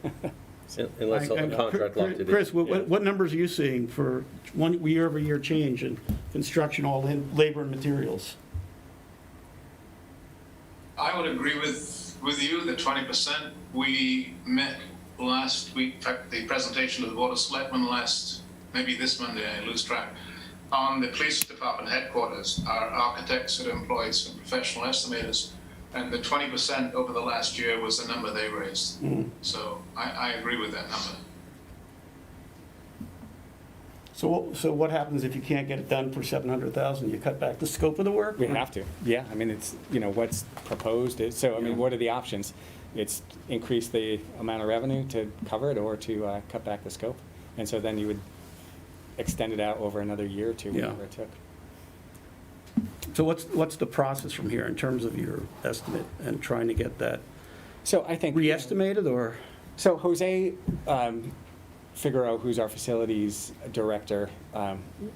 Unless the contract locked it in. Chris, what numbers are you seeing for one year-over-year change in construction, all in labor and materials? I would agree with you, the 20%. We met last week, in fact, the presentation of the Board of Selectmen maybe this Monday, I lose track, on the police department headquarters. Our architects had employed some professional estimators, and the 20% over the last year was the number they raised. So I agree with that number. So what happens if you can't get it done for $700,000? You cut back the scope of the work? we have to. Yeah, I mean, it's, what's proposed is, so, I mean, Yeah. what are the options? It's increase the amount of revenue to cover it, or to cut back the scope. And so then you would extend it out over another year or two, Yeah. whatever it took. So what's the process from here in terms of your estimate and trying to get that So I think. re-estimated, or? So Jose Figueroa, who's our facilities director,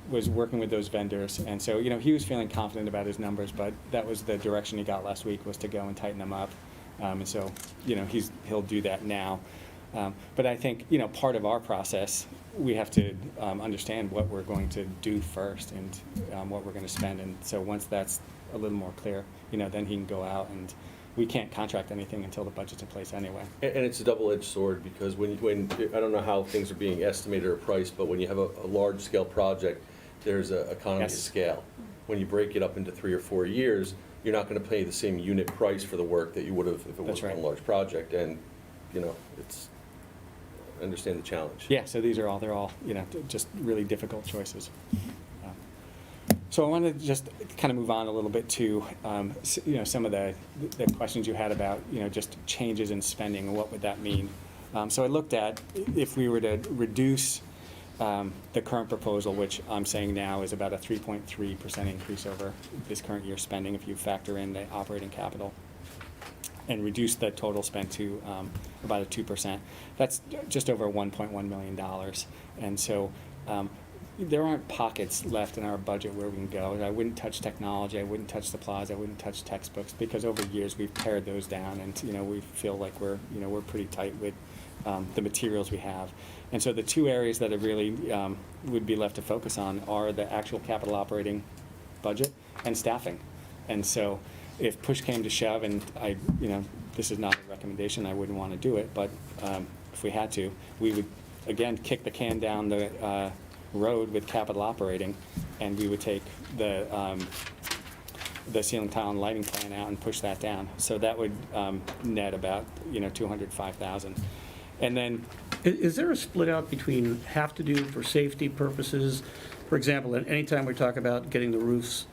was working with those vendors. And so, he was feeling confident about his numbers, but that was the direction he got last week, was to go and tighten them up. And so, he'll do that now. But I think, part of our process, we have to understand what we're going to do first and what we're going to spend. And so once that's a little more clear, then he can go out, and we can't contract anything until the budget's in place anyway. And it's a double-edged sword, because when I don't know how things are being estimated or priced, but when you have a large-scale project, there's an economy of Yes. scale. When you break it up into 3 or 4 years, you're not going to pay the same unit price for the work that you would have if it That's was a right. large project. And, I understand the challenge. Yeah, so they're all, just really difficult choices. So I wanted to just kind of move on a little bit to, some of the questions you had about, just changes in spending and what would that mean. So I looked at, if we were to reduce the current proposal, which I'm saying now is about a 3.3% increase over this current year's spending, if you factor in the operating capital, and reduce the total spent to about a 2%. That's just over $1.1 million. And so there aren't pockets left in our budget where we can go. I wouldn't touch technology, I wouldn't touch supplies, I wouldn't touch textbooks, because over years we've pared those down, and we feel like we're pretty tight with the materials we have. And so the two areas that are really would be left to focus on are the actual capital operating budget and staffing. And so if push came to shove, and this is not a recommendation, I wouldn't want to do it, but if we had to, we would, again, kick the can down the road with capital operating, and we would take the ceiling tile and lighting plan out and push that down. So that would net about, $205,000. And then, Is there a split out between have to do for safety purposes? For example, anytime we talk about getting the roofs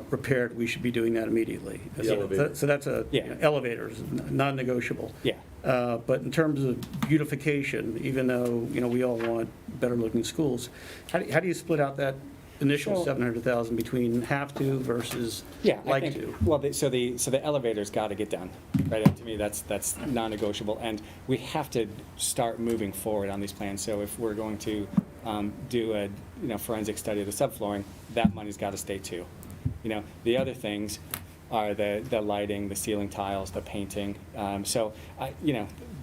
repaired, we should be doing that immediately. The elevator. So that's a, Yeah. elevators, non-negotiable. yeah. But in terms of beautification, even though, we all want better-looking schools, how do you split out that initial So- 700,000 between have to versus Yeah, I like think, to? well, so the elevator's got to get done, right? And to me, that's non-negotiable, and we have to start moving forward on these plans. So if we're going to do a, forensic study of the subflooring, that money's got to stay too. The other things are the lighting, the ceiling tiles, the painting. So,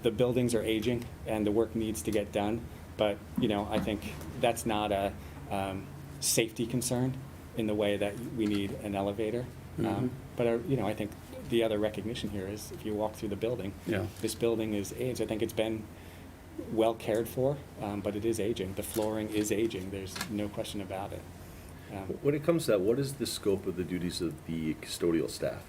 the buildings are aging, and the work needs to get done, but, I think that's not a safety concern in the way that we need an elevator. Mhm. But, I think the other recognition here is if you walk through the building, Yeah. this building is aged. I think it's been well cared for, but it is aging. The flooring is aging. There's no question about it. When it comes to that, what is the scope of the duties of the custodial staff?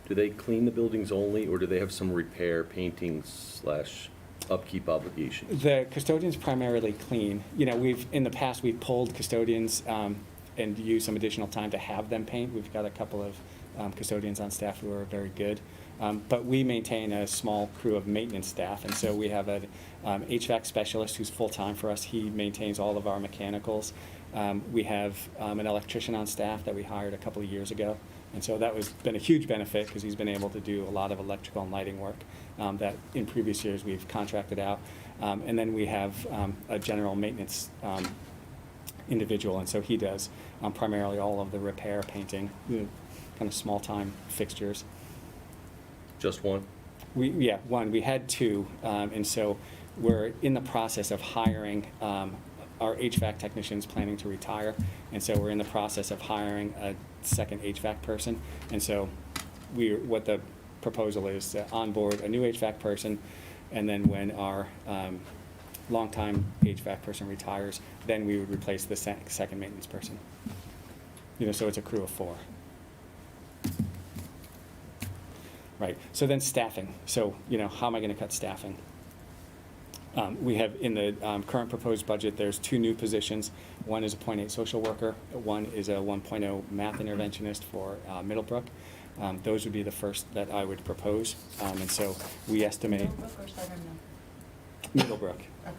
Do they clean the buildings only, or do they have some repair, painting / upkeep obligations? The custodians primarily clean. In the past, we've pulled custodians and used some additional time to have them paint. We've got a couple of custodians on staff who are very good. But we maintain a small crew of maintenance staff, and so we have an HVAC specialist who's full-time for us. He maintains all of our mechanicals. We have an electrician on staff that we hired a couple of years ago, and so that was been a huge benefit because he's been able to do a lot of electrical and lighting work that in previous years we've contracted out. And then we have a general maintenance individual, and so he does primarily all of the repair, painting, kind of small-time fixtures. Just one? One. We had two, and so we're in the process of hiring our HVAC technicians planning to retire, and so we're in the process of hiring a second HVAC person. And so what the proposal is to onboard a new HVAC person, and then when our longtime HVAC person retires, then we would replace the second maintenance person. So it's a crew of 4. Right, so then staffing. So, how am I going to cut staffing? We have, in the current proposed budget, there's 2 new positions. One is a .8 social worker. One is a 1.0 math interventionist for Middlebrook. Those would be the first that I would propose. And so we estimate. Middlebrook or Southern Mill? Middlebrook. Oh.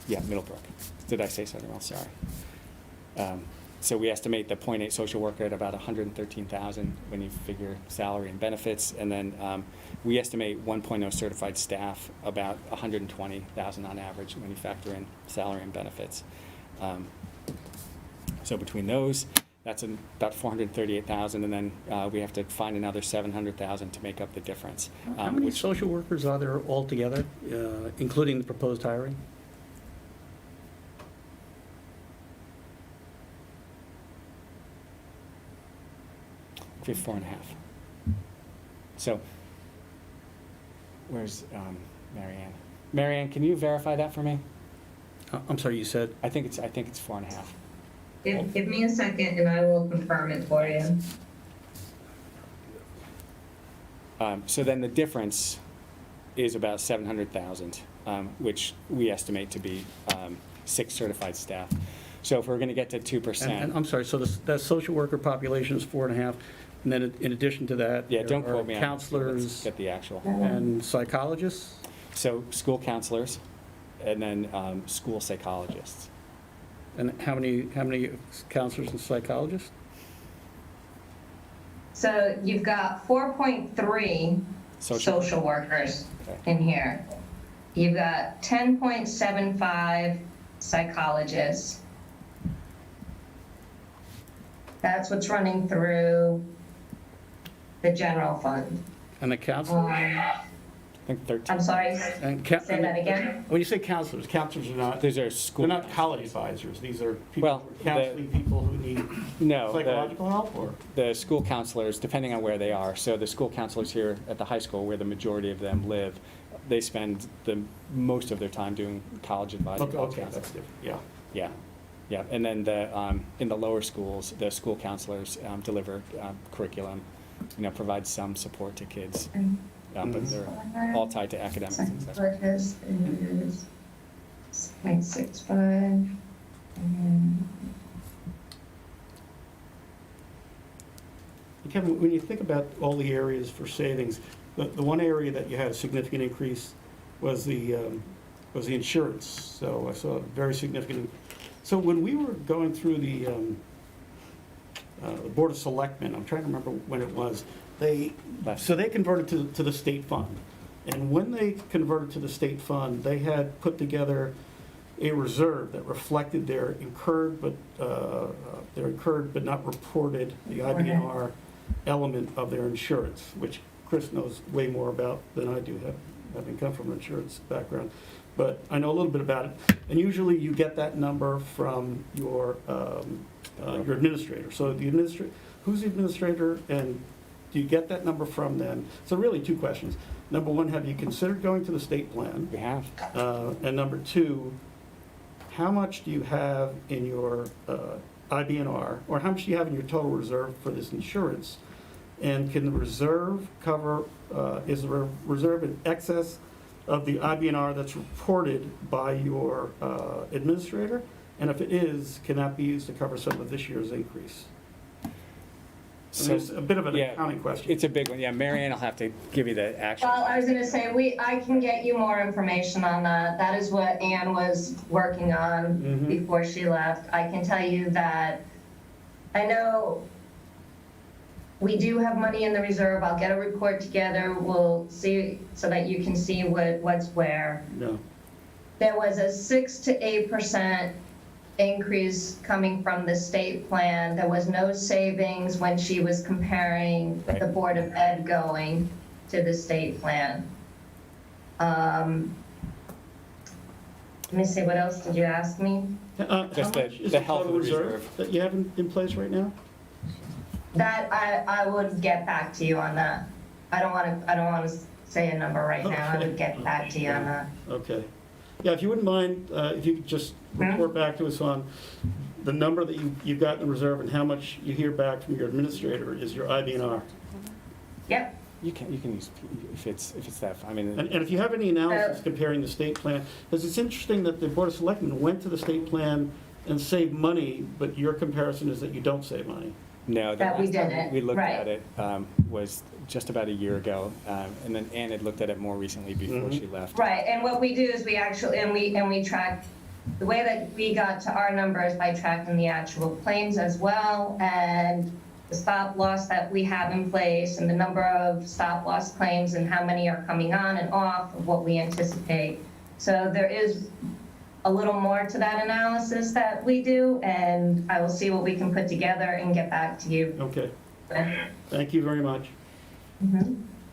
Yeah, Middlebrook. Did I say Southern Mill? Sorry. So we estimate the .8 social worker at about $113,000 when you figure salary and benefits, and then we estimate 1.0 certified staff about $120,000 on average when you factor in salary and benefits. So between those, that's about $438,000, and then we have to find another $700,000 to make up the difference. How many social workers are there altogether, including the proposed hiring? We have 4.5. So, where's Marianne? Marianne, can you verify that for me? I'm sorry, you said? I think it's 4.5. Give me a second and I will confirm it for you. So then the difference is about $700,000, which we estimate to be 6 certified staff. So if we're going to get to 2%. And I'm sorry, so that social worker population is 4.5, and then in addition to that, Yeah, don't there quote are me on it. Let's counselors get the actual. and psychologists? So school counselors, and then school psychologists. And how many counselors and psychologists? So you've got 4.3 Social- social workers Okay. in here. You've got 10.75 psychologists. That's what's running through the general fund. And the counselors? I think 13. I'm sorry, And say that again? When you say counselors are not, These are school. they're not college advisors, these are Well, people, counseling people who need No, psychological help, or? the school counselors, depending on where they are, so the school counselors here at the high school, where the majority of them live, they spend most of their time doing college advising. Okay, that's different, yeah. Yeah, and then in the lower schools, the school counselors deliver curriculum, provide some support to kids but they're all tied to academics and Second stuff. purchase is 0.65. And Kevin, when you think about all the areas for savings, the one area that you had a significant increase was the insurance. So I saw a very significant. So when we were going through the Board of Selectmen, I'm trying to remember when it was, they converted to the state fund. And when they converted to the state fund, they had put together a reserve that reflected their incurred but not reported, the IBNR element of their insurance, which Chris knows way more about than I do, having come from an insurance background. But I know a little bit about it. And usually you get that number from your administrator. So who's the administrator, and do you get that number from them? So really two questions. Number one, have you considered going to the state plan? We have. And number two, how much do you have in your IBNR, or how much do you have in your total reserve for this insurance? And can the reserve cover, is the reserve in excess of the IBNR that's reported by your administrator? And if it is, can that be used to cover some of this year's increase? So it's a bit of an accounting question. It's a big one. Yeah, Mary Ann will have to give you the actual. Well, I was gonna say, I can get you more information on that. That is what Anne was working on before she left. I can tell you that I know we do have money in the reserve. I'll get a report together. We'll see so that you can see what's where. No. There was a 6 to 8% increase coming from the state plan. There was no savings when she was comparing the Board of Ed going to the state plan. Let me see, what else did you ask me? How Just much is the the health total of the reserve reserve. that you have in place right now? That, I would get back to you on that. I don't want to say a number right now. I would get back to you on that. Okay. Yeah, if you wouldn't mind, if you could just report back to us on the number that you got in the reserve and how much you hear back from your administrator is your IBNR. Yep. You can use if it's that. I mean, And if you have any analysis comparing the state plan, because it's interesting that the Board of Selectmen went to the state plan and saved money, but your comparison is that you don't save money. no, the That we last time didn't, we looked right. at it was just about a year ago, and then Ann had looked at it more recently before she left. Right, and what we do is we actually, and we track, the way that we got to our numbers by tracking the actual claims as well, and the stop loss that we have in place, and the number of stop loss claims, and how many are coming on and off of what we anticipate. So there is a little more to that analysis that we do, and I will see what we can put together and get back to you. Okay. Thank you very much.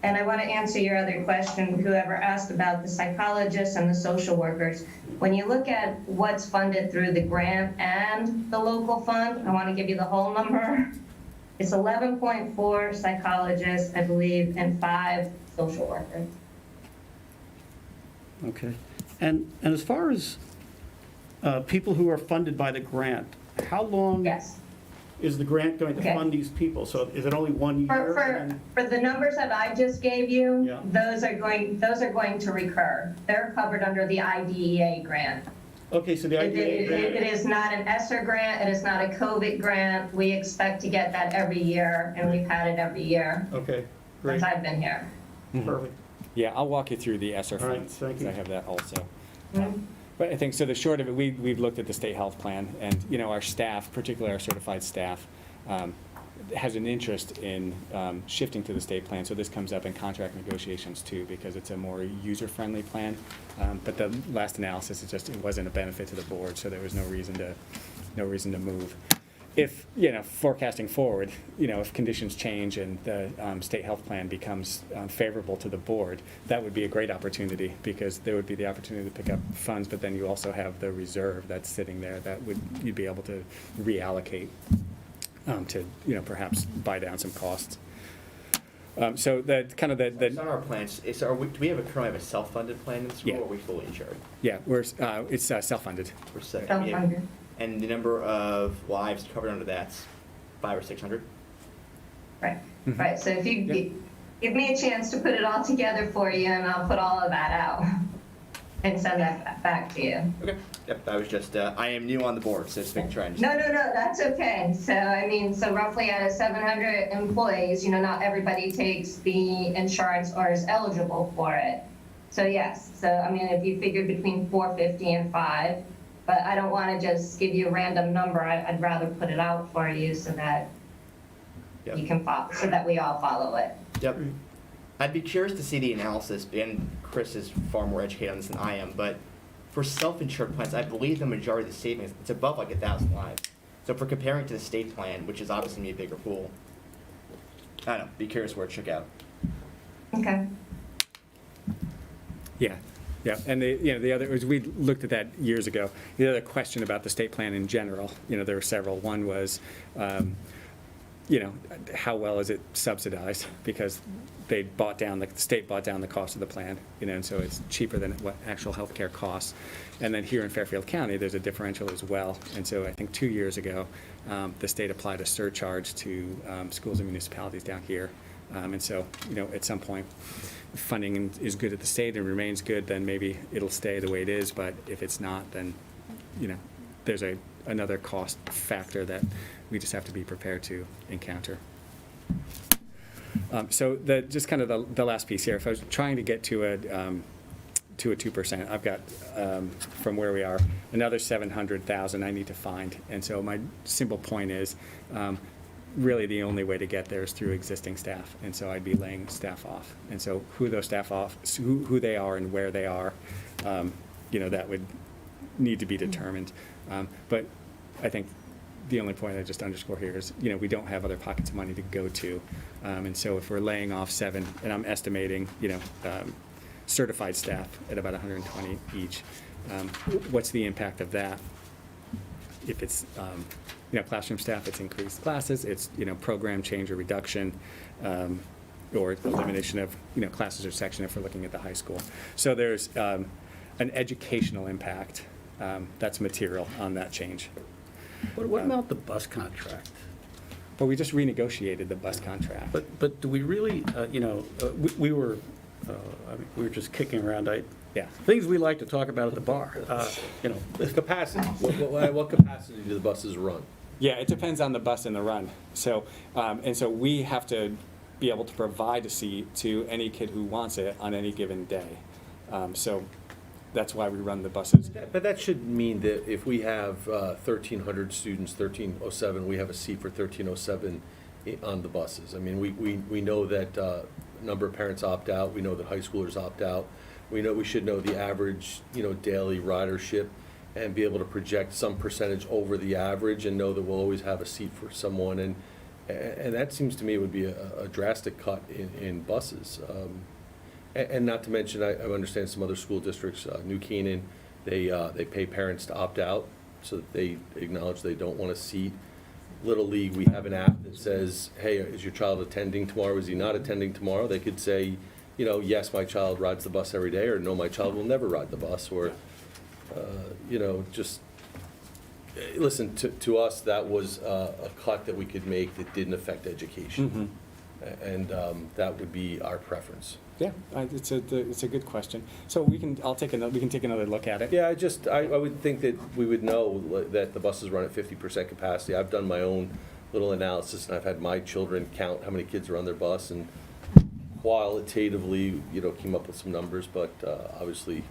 And I want to answer your other question, whoever asked about the psychologists and the social workers. When you look at what's funded through the grant and the local fund, I want to give you the whole number. It's 11.4 psychologists, I believe, and 5 social workers. Okay. And as far as people who are funded by the grant, how long Yes. is the grant going to Okay. fund these people? So is it only 1 year? For the numbers that I just gave you, Yeah. those are going to recur. They're covered under the IDEA grant. Okay, so the idea It is not an ESSER grant, it is not a COVID grant. We expect to get that every year, and we've had it every year Okay, great, since I've been here. perfect. Yeah, I'll walk you through the ESSER All right, funds, thank because I you. have that also. Mhm. But I think, so the short of it, we've looked at the state health plan, and, our staff, particularly our certified staff, has an interest in shifting to the state plan. So this comes up in contract negotiations too, because it's a more user-friendly plan. But the last analysis, it wasn't a benefit to the board, so there was no reason to move. If, forecasting forward, if conditions change and the state health plan becomes favorable to the board, that would be a great opportunity, because there would be the opportunity to pick up funds, but then you also have the reserve that's sitting there that you'd be able to reallocate to, perhaps buy down some costs. So that kind of It's on our plans. Do we currently have a self-funded plan in the school, Yeah. or are we fully insured? yeah, it's self-funded. We're set. Self-funded. And the number of lives covered under that's 500 or 600? Right, Mhm. right, so if you, give me a chance to put it all together for you, and I'll put all of that out and send that back to you. Okay. Yep, I was just, I am new on the board, so just making sure I No, understand. no, no, that's okay. So, I mean, so roughly out of 700 employees, not everybody takes the insurance or is eligible for it. So yes, so I mean, if you figure between 450 and 5, but I don't want to just give you a random number. I'd rather put it out for you so that Yep. you can follow, so that we all follow it. Yep. I'd be curious to see the analysis, and Chris is far more educated on this than I am, but for self-insured plans, I believe the majority of the savings, it's above like 1,000 lives. So if we're comparing to the state plan, which is obviously a bigger pool, I don't know, be curious where it shook out. Okay. Yeah, yeah, and the other, as we looked at that years ago, the other question about the state plan in general, there were several. One was, how well is it subsidized? Because the state bought down the cost of the plan, and so it's cheaper than what actual healthcare costs. And then here in Fairfield County, there's a differential as well. And so I think 2 years ago, the state applied a surcharge to schools and municipalities down here. And so, at some point, funding is good at the state and remains good, then maybe it'll stay the way it is. But if it's not, then, there's another cost factor that we just have to be prepared to encounter. So just kind of the last piece here, if I was trying to get to a 2%, I've got, from where we are, another 700,000 I need to find. And so my simple point is, really the only way to get there is through existing staff. And so I'd be laying staff off. And so who those staff off, who they are and where they are, that would need to be determined. But I think the only point I just underscore here is, we don't have other pockets of money to go to. And so if we're laying off 7, and I'm estimating, certified staff at about 120 each, what's the impact of that? If it's, classroom staff, it's increased classes, it's, program change or reduction, or elimination of, classes or section if we're looking at the high school. So there's an educational impact that's material on that change. What about the bus contract? But we just renegotiated the bus contract. But do we really, we were just kicking around, Yeah. things we like to talk about at the bar, The capacity, what capacity do the buses run? Yeah, it depends on the bus and the run. So, and so we have to be able to provide a seat to any kid who wants it on any given day. So that's why we run the buses. But that should mean that if we have 1,300 students, 1,307, we have a seat for 1,307 on the buses. I mean, we know that a number of parents opt out. We know that high schoolers opt out. We should know the average, daily ridership and be able to project some percentage over the average and know that we'll always have a seat for someone. And that seems to me would be a drastic cut in buses. And not to mention, I understand some other school districts, New Canaan, they pay parents to opt out so that they acknowledge they don't want a seat. Little League, we have an app that says, hey, is your child attending tomorrow? Is he not attending tomorrow? They could say, yes, my child rides the bus every day, or no, my child will never ride the bus, or, just, listen, to us, that was a cut that we could make that didn't affect education. And that would be our preference. Yeah, it's a good question. So we can take another look at it. Yeah, I would think that we would know that the buses run at 50% capacity. I've done my own little analysis, and I've had my children count how many kids are on their bus, and qualitatively, came up with some numbers, but obviously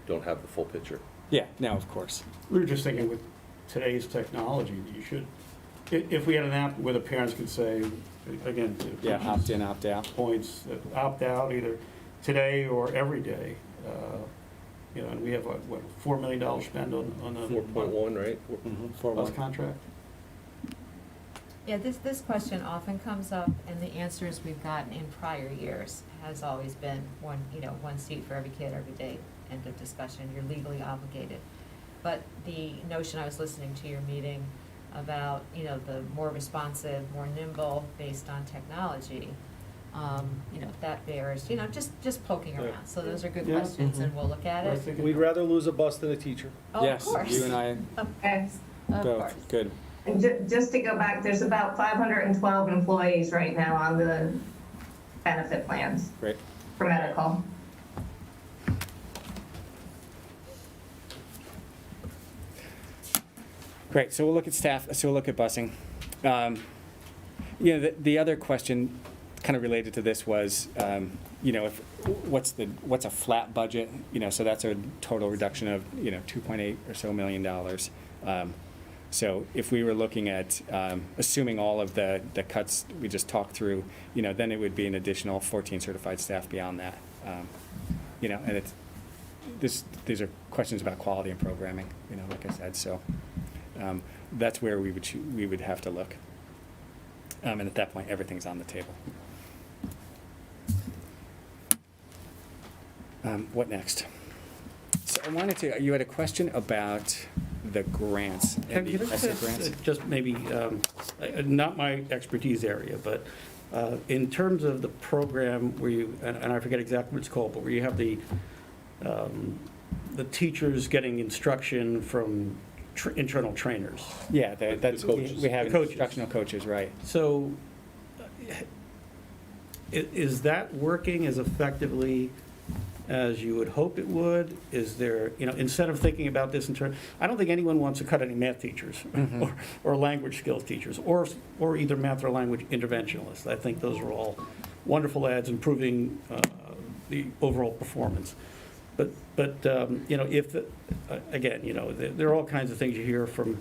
don't have the full picture. Yeah, no, of course. We were just thinking with today's technology, you should, if we had an app where the parents could say, again, Yeah, opt in, opt out. points, opt out either today or every day, and we have what, $4 million spent on the 4.1, right? bus contract? Yeah, this question often comes up, and the answers we've gotten in prior years has always been one seat for every kid every day, end of discussion, you're legally obligated. But the notion, I was listening to your meeting about, the more responsive, more nimble, based on technology, that bears, just poking around. So those are good Yeah. questions, and we'll look at I it. think We'd rather lose a bus than a teacher. Oh, Yes, of course. you and I Okay. Of course. both. Good. And just to go back, there's about 512 employees right now on the benefit plans Great. for medical. Great, so we'll look at staff, so we'll look at busing. You know, the other question kind of related to this was, you know, what's a flat budget? You know, so that's a total reduction of, you know, $2.8 or so million. So if we were looking at, assuming all of the cuts we just talked through, you know, then it would be an additional 14 certified staff beyond that. You know, and these are questions about quality and programming, you know, like I said, so. That's where we would have to look. And at that point, everything's on the table. What next? So I wanted to, you had a question about the grants. and the ESSA grants. Just maybe, not my expertise area, but in terms of the program where you, and I forget exactly what it's called, but where you have the teachers getting instruction from internal trainers. Yeah, that's, coaches. we have The coaches. instructional coaches, right. So is that working as effectively as you would hope it would? Is there, you know, instead of thinking about this in terms, I don't think anyone wants to cut any math teachers or language skills teachers or either math or language interventionists. I think those are all wonderful ads improving the overall performance. But you know, if, again, you know, there are all kinds of things you hear from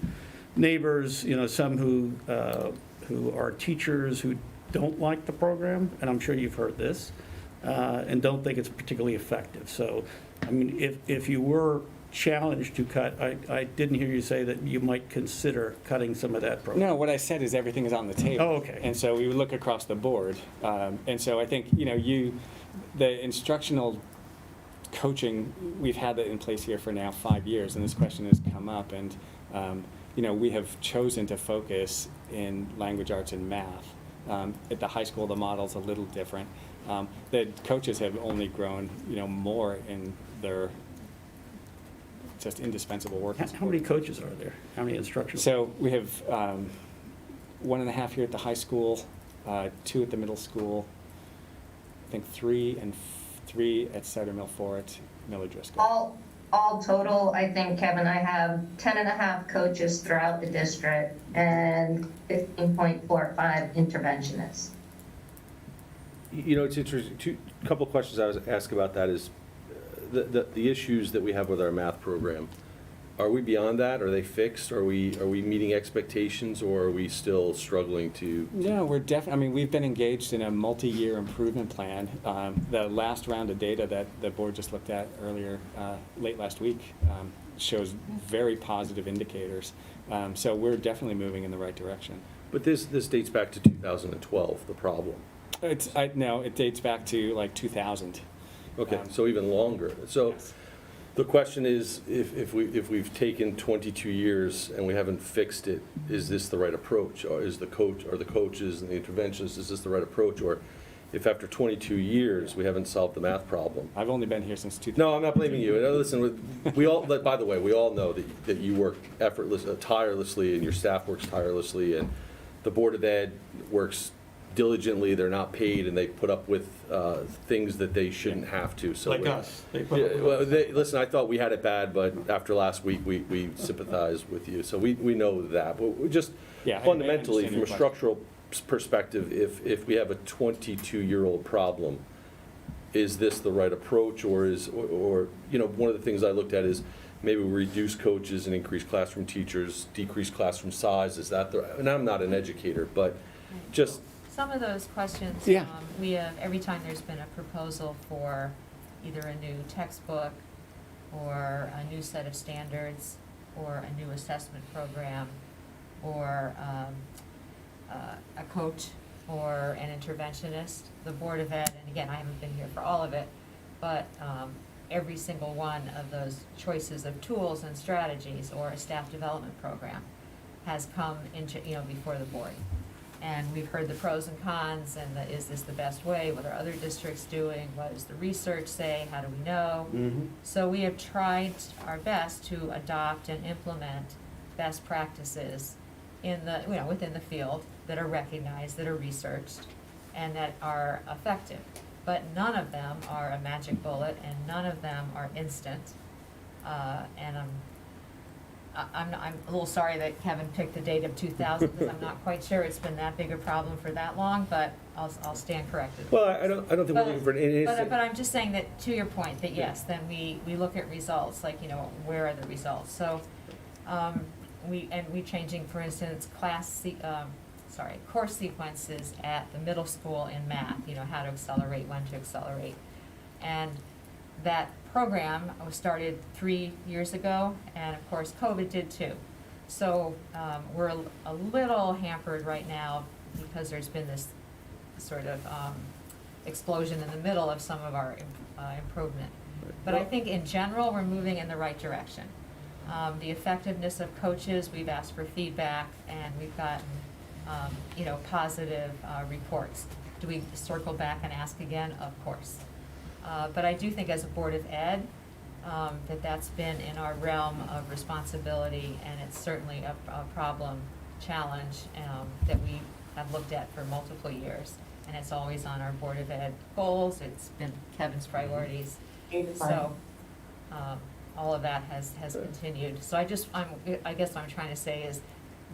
neighbors, you know, some who are teachers who don't like the program, and I'm sure you've heard this, and don't think it's particularly effective. So, I mean, if you were challenged to cut, I didn't hear you say that you might consider cutting some of that program. No, what I said is everything is on the table. Oh, okay. And so we would look across the board. And so I think, you know, the instructional coaching, we've had that in place here for now 5 years, and this question has come up, and you know, we have chosen to focus in language arts and math. At the high school, the model's a little different. The coaches have only grown, you know, more in their just indispensable work. How many coaches are there? How many instructors? So we have 1.5 here at the high school, 2 at the middle school, I think 3 at Cider Mill, 4 at Miller Driscoll. All total, I think, Kevin, I have 10.5 coaches throughout the district and 15.45 interventionists. You know, it's interesting, a couple of questions I was asked about that is, the issues that we have with our math program, are we beyond that? Are they fixed? Are we meeting expectations, or are we still struggling to? No, we're definitely, I mean, we've been engaged in a multi-year improvement plan. The last round of data that the board just looked at earlier, late last week, shows very positive indicators. So we're definitely moving in the right direction. But this dates back to 2012, the problem. No, it dates back to like 2000. Okay, so even longer. So the question is, if we've taken 22 years and we haven't fixed it, is this the right approach? Or is the coaches and the interventionists, is this the right approach? Or if after 22 years we haven't solved the math problem? I've only been here since 2000. No, I'm not blaming you. Listen, we all, by the way, we all know that you work tirelessly, and your staff works tirelessly, and the Board of Ed works diligently. They're not paid, and they put up with things that they shouldn't have to. So Like us. They put up with well, us. listen, I thought we had it bad, but after last week, we sympathize with you. So we know that. But we just Yeah, I fundamentally, understand from your a question. structural perspective, if we have a 22-year-old problem, is this the right approach, or you know, one of the things I looked at is maybe we reduce coaches and increase classroom teachers, decrease classroom size. Is that and I'm not an educator, but just. Some of those questions, Yeah. we have, every time there's been a proposal for either a new textbook or a new set of standards or a new assessment program or a coach or an interventionist, the Board of Ed, and again, I haven't been here for all of it, but every single one of those choices of tools and strategies or a staff development program has come into, you know, before the board. And we've heard the pros and cons, and is this the best way? What are other districts doing? What does the research say? How do we know? So we have tried our best to adopt and implement best practices in the, you know, within the field that are recognized, that are researched, and that are effective. But none of them are a magic bullet, and none of them are instant. And I'm a little sorry that Kevin picked the date of 2000, because I'm not quite sure it's been that big a problem for that long, but I'll stand corrected. Well, I don't think we're looking for an instant. But I'm just saying that, to your point, that yes, then we look at results, like, you know, where are the results? So, we changing, for instance, course sequences at the middle school in math, you know, how to accelerate, when to accelerate. And that program was started 3 years ago, and of course, COVID did too. So, we're a little hampered right now because there's been this sort of explosion in the middle of some of our improvement. But I think in general, we're moving in the right direction. The effectiveness of coaches, we've asked for feedback, and we've gotten, you know, positive reports. Do we circle back and ask again? Of course. But I do think as a Board of Ed, that's been in our realm of responsibility, and it's certainly a problem, challenge, that we have looked at for multiple years. And it's always on our Board of Ed goals, it's been Kevin's priorities. So, all of that has continued. So I guess what I'm trying to say is,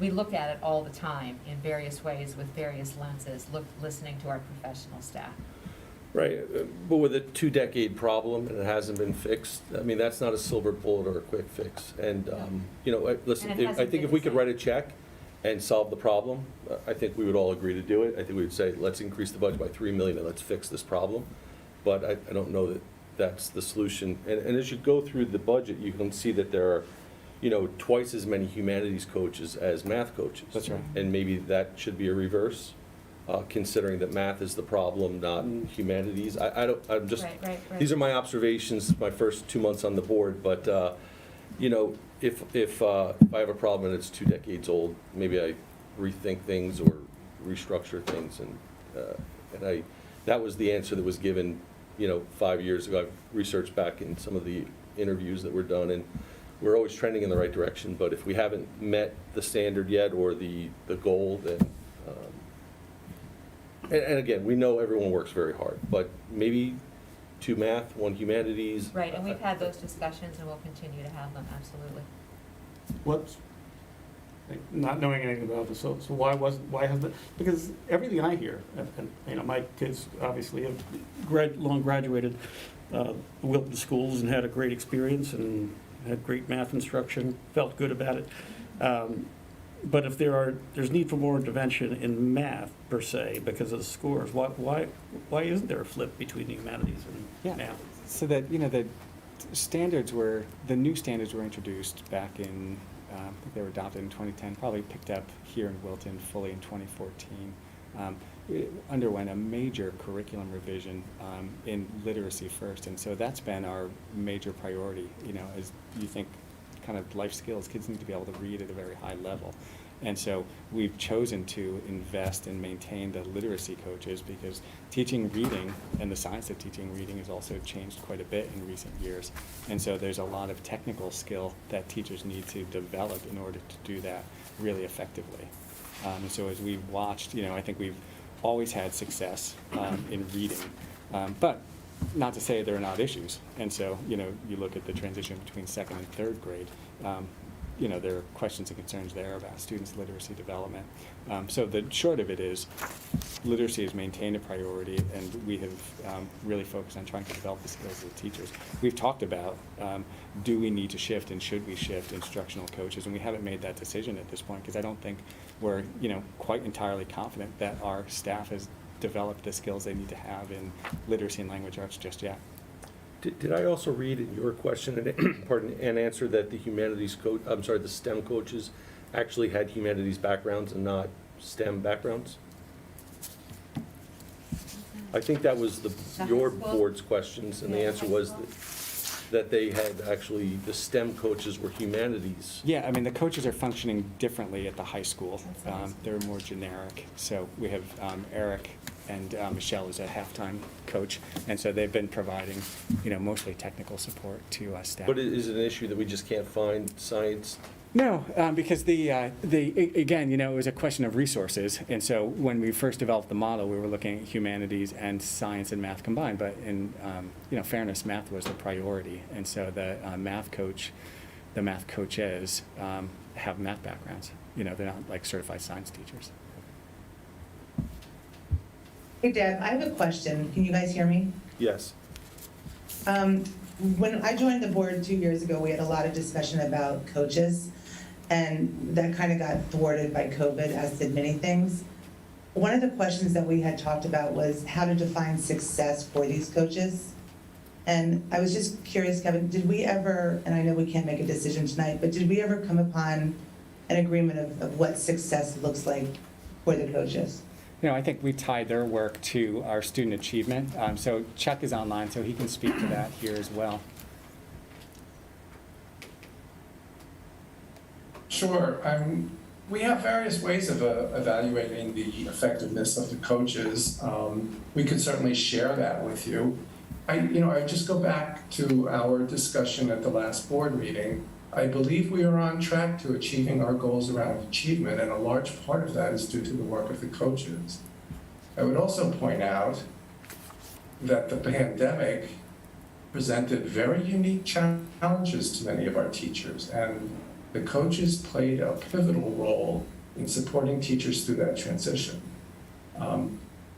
we look at it all the time in various ways with various lenses, listening to our professional staff. Right, but with a 2-decade problem and it hasn't been fixed, I mean, that's not a silver bullet or a quick fix. And, you know, listen, And it hasn't I think been if we the could same. write a check and solve the problem, I think we would all agree to do it. I think we would say, let's increase the budget by $3 million and let's fix this problem. But I don't know that that's the solution. And as you go through the budget, you can see that there are, you know, twice as many humanities coaches as math coaches. That's right. And maybe that should be a reverse, considering that math is the problem, not humanities. I'm just, Right. these are my observations, my first 2 months on the board, but, you know, if I have a problem and it's 2 decades old, maybe I rethink things or restructure things, and that was the answer that was given, you know, 5 years ago. I've researched back in some of the interviews that were done, and we're always trending in the right direction, but if we haven't met the standard yet or the goal, then, and again, we know everyone works very hard, but maybe 2 math, 1 humanities. Right, and we've had those discussions, and we'll continue to have them, absolutely. What's, not knowing anything about this, so why has the, because everything I hear, and, you know, my kids obviously have long graduated Wilton schools and had a great experience and had great math instruction, felt good about it. But if there's need for more intervention in math per se because of the scores, why isn't there a flip between the humanities and math? So that, you know, the new standards were introduced back in, I think they were adopted in 2010, probably picked up here in Wilton fully in 2014. It underwent a major curriculum revision in literacy first, and so that's been our major priority, you know, as you think kind of life skills, kids need to be able to read at a very high level. And so we've chosen to invest and maintain the literacy coaches because teaching reading and the science of teaching reading has also changed quite a bit in recent years. And so there's a lot of technical skill that teachers need to develop in order to do that really effectively. And so as we've watched, you know, I think we've always had success in reading, but not to say there are not issues. And so, you know, you look at the transition between 2nd and 3rd grade, you know, there are questions and concerns there about students' literacy development. So the short of it is literacy is maintained a priority, and we have really focused on trying to develop the skills of the teachers. We've talked about do we need to shift and should we shift instructional coaches, and we haven't made that decision at this point because I don't think we're, you know, quite entirely confident that our staff has developed the skills they need to have in literacy and language arts just yet. Did I also read in your question and answer that the STEM coaches actually had humanities backgrounds and not STEM backgrounds? I think that was your board's questions, and the answer was that they had actually, the STEM coaches were humanities. Yeah, I mean, the coaches are functioning differently at the high school. They're more generic. So we have Eric and Michelle is a half-time coach, and so they've been providing, you know, mostly technical support to staff. But is it an issue that we just can't find science No, because again, it was a question of resources. And so when we first developed the model, we were looking at humanities and science and math combined. But in fairness, math was the priority. And so the math coaches have math backgrounds. They're not like certified science teachers. Hey Deb, I have a question. Can you guys hear me? Yes. When I joined the board 2 years ago, we had a lot of discussion about coaches, and that kind of got thwarted by COVID, as did many things. One of the questions that we had talked about was how to define success for these coaches. And I was just curious, Kevin, did we ever, and I know we can't make a decision tonight, but did we ever come upon an agreement of what success looks like for the coaches? I think we tied their work to our student achievement. So Chuck is online, so he can speak to that here as well. Sure. We have various ways of evaluating the effectiveness of the coaches. We could certainly share that with you. I just go back to our discussion at the last board meeting. I believe we are on track to achieving our goals around achievement, and a large part of that is due to the work of the coaches. I would also point out that the pandemic presented very unique challenges to many of our teachers, and the coaches played a pivotal role in supporting teachers through that transition. I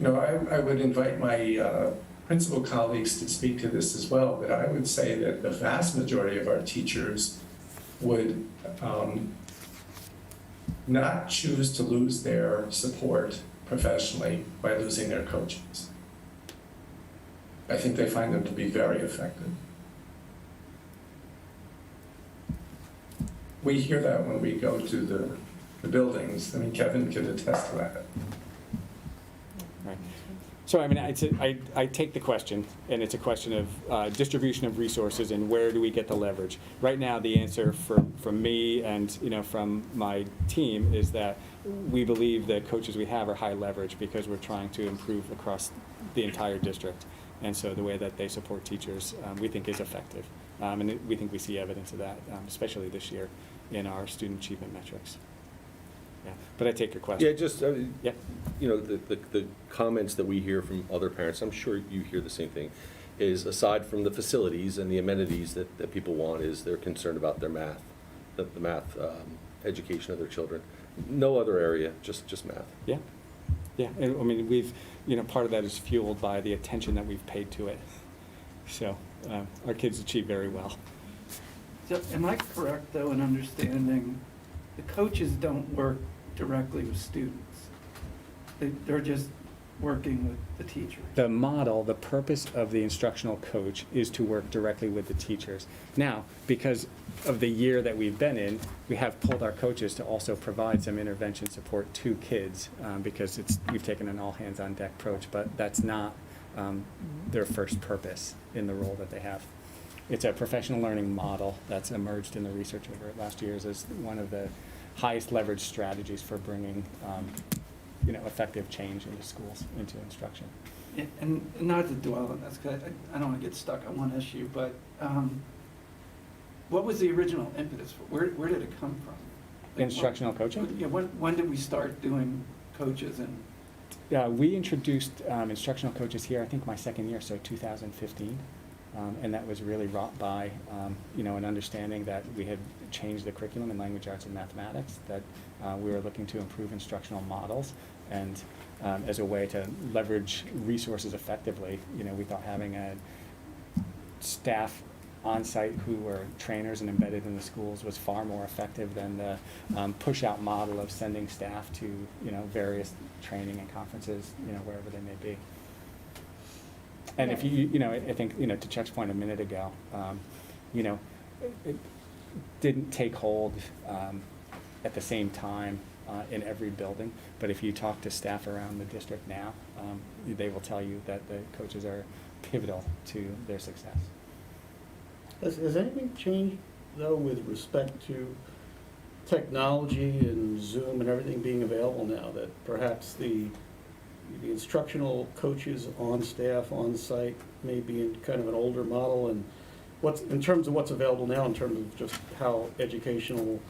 would invite my principal colleagues to speak to this as well, but I would say that the vast majority of our teachers would not choose to lose their support professionally by losing their coaches. I think they find them to be very effective. We hear that when we go to the buildings. I mean, Kevin can attest to that. Right. So, I take the question, and it's a question of distribution of resources and where do we get the leverage. Right now, the answer from me and from my team is that we believe the coaches we have are high leverage because we're trying to improve across the entire district. And so the way that they support teachers, we think is effective. And we think we see evidence of that, especially this year in our student achievement metrics. Yeah, but I take your question. Yeah, just, Yeah. the comments that we hear from other parents, I'm sure you hear the same thing, is aside from the facilities and the amenities that people want, is they're concerned about their math, the math education of their children. No other area, just math. Yeah, yeah, and we've, part of that is fueled by the attention that we've paid to it. So our kids achieve very well. So am I correct, though, in understanding the coaches don't work directly with students? They're just working with the teachers? The model, the purpose of the instructional coach is to work directly with the teachers. Now, because of the year that we've been in, we have pulled our coaches to also provide some intervention support to kids because we've taken an all-hands-on-deck approach, but that's not their first purpose in the role that they have. It's a professional learning model that's emerged in the research over the last years as one of the highest leverage strategies for bringing effective change into schools, into instruction. Yeah, and not to dwell on this, because I don't want to get stuck on one issue, but what was the original impetus? Where did it come from? Instructional coaching? Yeah, when did we start doing coaches? And we introduced instructional coaches here, I think my second year, so 2015. And that was really wrought by, an understanding that we had changed the curriculum in language arts and mathematics, that we were looking to improve instructional models, and as a way to leverage resources effectively, we thought having a staff on-site who were trainers and embedded in the schools was far more effective than the push-out model of sending staff to, various training and conferences, wherever they may be. And if I think, to Chuck's point a minute ago, it didn't take hold at the same time in every building. But if you talk to staff around the district now, they will tell you that the coaches are pivotal to their success. Has anything changed, though, with respect to technology and Zoom and everything being available now, that perhaps the instructional coaches on staff, on site, may be in kind of an older model, and in terms of what's available now, in terms of just how educational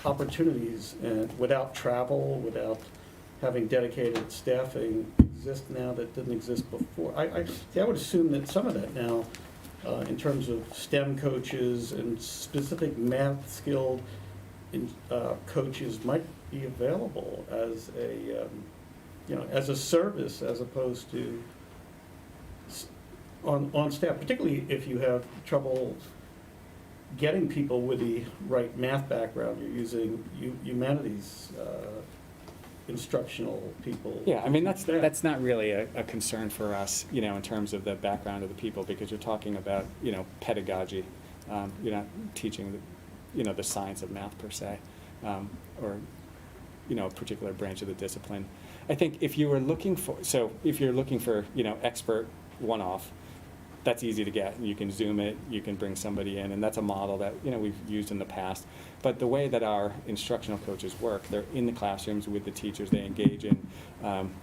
opportunities and without travel, without having dedicated staffing exist now that didn't exist before. I would assume that some of that now, in terms of STEM coaches and specific math skilled coaches might be available as a, as a service as opposed to on staff, particularly if you have trouble getting people with the right math background. You're using humanities instructional people. Yeah, I mean, that's not really a concern for us, in terms of the background of the people, because you're talking about, pedagogy. You're not teaching, the science of math per se, or, a particular branch of the discipline. I think if you're looking for, expert one-off, that's easy to get. You can Zoom it, you can bring somebody in, and that's a model that, we've used in the past. But the way that our instructional coaches work, they're in the classrooms with the teachers. They engage in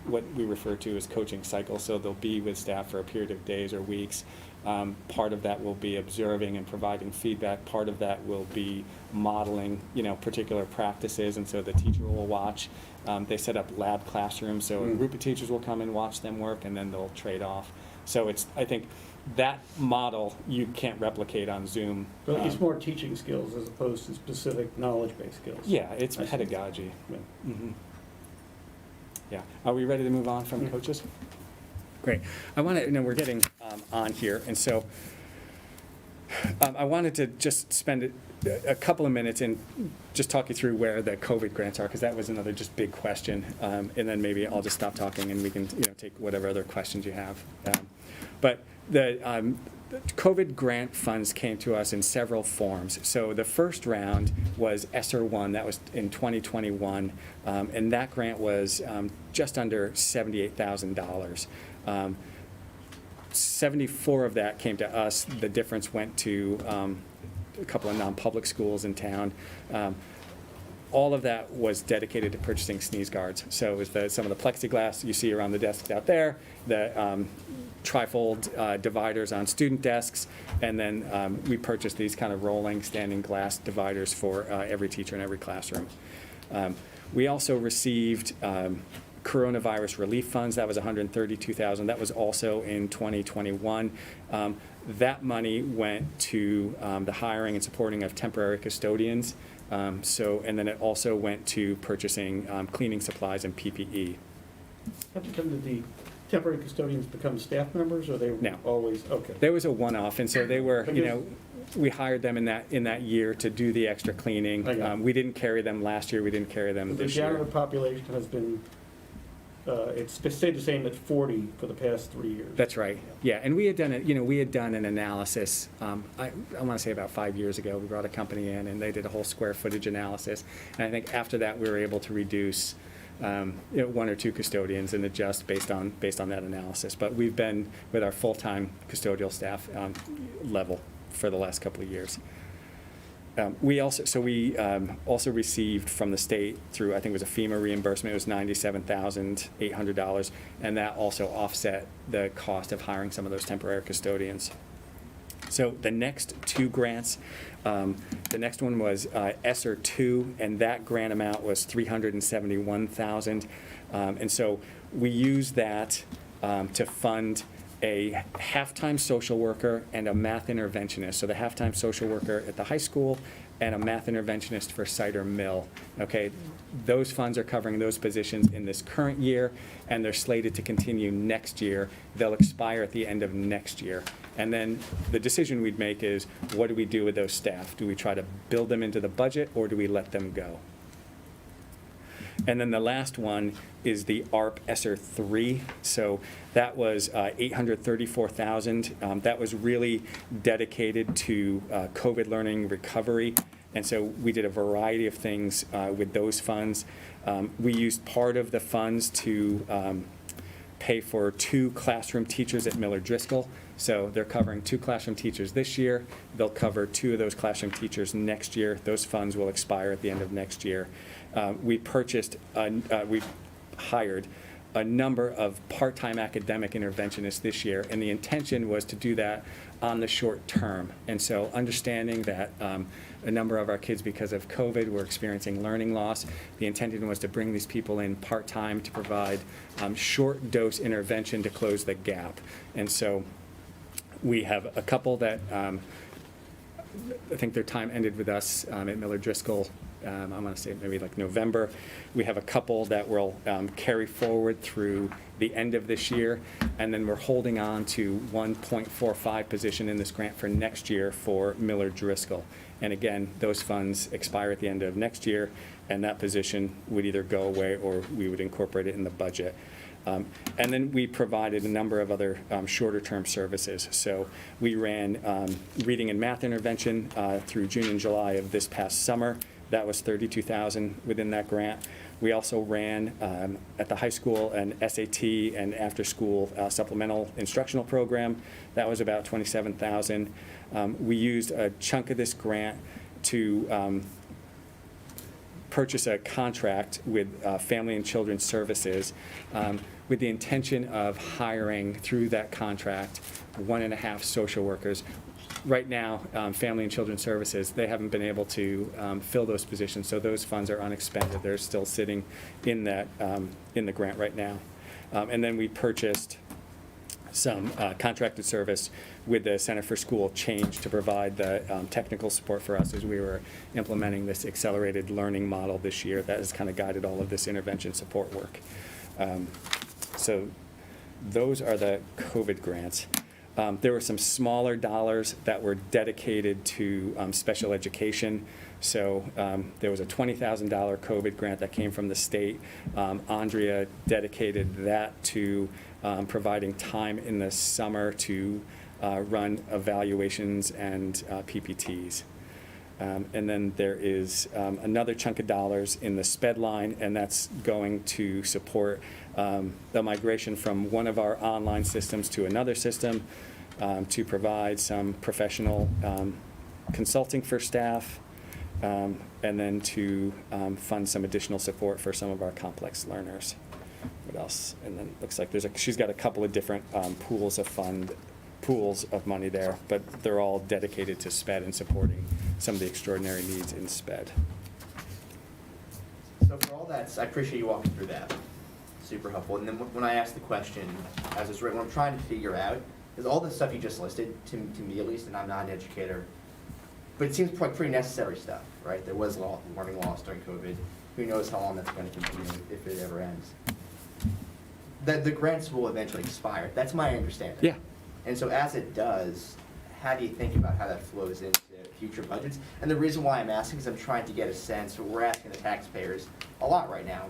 what we refer to as coaching cycles. So they'll be with staff for a period of days or weeks. Part of that will be observing and providing feedback. Part of that will be modeling, particular practices, and so the teacher will watch. They set up lab classrooms, so a group of teachers will come and watch them work, and then they'll trade off. So I think that model you can't replicate on Zoom. But it's more teaching skills as opposed to specific knowledge-based skills. Yeah, it's pedagogy. Yeah. Mm-hmm. Yeah. Are we ready to move on from coaches? Great. I want to, we're getting on here, and so I wanted to just spend a couple of minutes and just talk you through where the COVID grants are, because that was another just big question, and then maybe I'll just stop talking and we can take whatever other questions you have. But the COVID grant funds came to us in several forms. So the first round was ESSER 1, that was in 2021, and that grant was just under $78,000. 74 of that came to us. The difference went to a couple of non-public schools in town. All of that was dedicated to purchasing sneeze guards. So it was some of the plexiglass you see around the desks out there, the trifold dividers on student desks, and then we purchased these kind of rolling standing glass dividers for every teacher in every classroom. We also received coronavirus relief funds. That was $132,000. That was also in 2021. That money went to the hiring and supporting of temporary custodians. And then it also went to purchasing cleaning supplies and PPE. Did the temporary custodians become staff members, or they were No. always, okay? There was a one-off, and so they were, we hired them in that year to do the extra cleaning. Okay. We didn't carry them last year. We didn't carry them The this year. general population has been, it's stayed the same at 40 for the past 3 years. That's right. Yeah, and we had done an analysis. I want to say about 5 years ago. We brought a company in, and they did a whole square footage analysis. And I think after that, we were able to reduce, one or two custodians and adjust based on that analysis. But we've been with our full-time custodial staff level for the last couple of years. We also received from the state through, I think it was a FEMA reimbursement, it was $97,800, and that also offset the cost of hiring some of those temporary custodians. So the next two grants, the next one was ESSER 2, and that grant amount was $371,000. And so we used that to fund a half-time social worker and a math interventionist. So the half-time social worker at the high school and a math interventionist for Cider Mill. Okay, those funds are covering those positions in this current year, and they're slated to continue next year. They'll expire at the end of next year. And then the decision we'd make is, what do we do with those staff? Do we try to build them into the budget, or do we let them go? And then the last one is the Arp ESSER 3. So that was $834,000. That was really dedicated to COVID learning recovery. And so we did a variety of things with those funds. We used part of the funds to pay for 2 classroom teachers at Miller Driscoll. So they're covering 2 classroom teachers this year. They'll cover 2 of those classroom teachers next year. Those funds will expire at the end of next year. We hired a number of part-time academic interventionists this year, and the intention was to do that on the short term. And so understanding that a number of our kids, because of COVID, were experiencing learning loss, the intention was to bring these people in part-time to provide short dose intervention to close the gap. And so we have a couple that I think their time ended with us at Miller Driscoll. I want to say maybe like November. We have a couple that will carry forward through the end of this year, and then we're holding on to 1.45 position in this grant for next year for Miller Driscoll. And again, those funds expire at the end of next year, and that position would either go away or we would incorporate it in the budget. And then we provided a number of other shorter-term services. So we ran reading and math intervention through June and July of this past summer. That was $32,000 within that grant. We also ran at the high school an SAT and after-school supplemental instructional program. That was about $27,000. We used a chunk of this grant to purchase a contract with Family and Children's Services with the intention of hiring through that contract 1.5 social workers. Right now, Family and Children's Services, they haven't been able to fill those positions, so those funds are unexpended. They're still sitting in that in the grant right now. And then we purchased some contracted service with the Center for School Change to provide the technical support for us as we were implementing this accelerated learning model this year. That has kind of guided all of this intervention support work. So those are the COVID grants. There were some smaller dollars that were dedicated to special education. So there was a $20,000 COVID grant that came from the state. Andrea dedicated that to providing time in the summer to run evaluations and PPTs. And then there is another chunk of dollars in the SPED line, and that's going to support the migration from one of our online systems to another system to provide some professional consulting for staff, and then to fund some additional support for some of our complex learners. What else? And then it looks like she's got a couple of different pools of money there, but they're all dedicated to SPED and supporting some of the extraordinary needs in SPED. So for all that, I appreciate you walking through that. Super helpful. And then when I asked the question, as it's written, what I'm trying to figure out is all the stuff you just listed, to me at least, and I'm not an educator, but it seems like pretty necessary stuff, right? There was learning loss during COVID. Who knows how long that's going to continue if it ever ends. The grants will eventually expire. That's my understanding. Yeah. And so as it does, how do you think about how that flows into future budgets? And the reason why I'm asking is I'm trying to get a sense, we're asking the taxpayers a lot right now.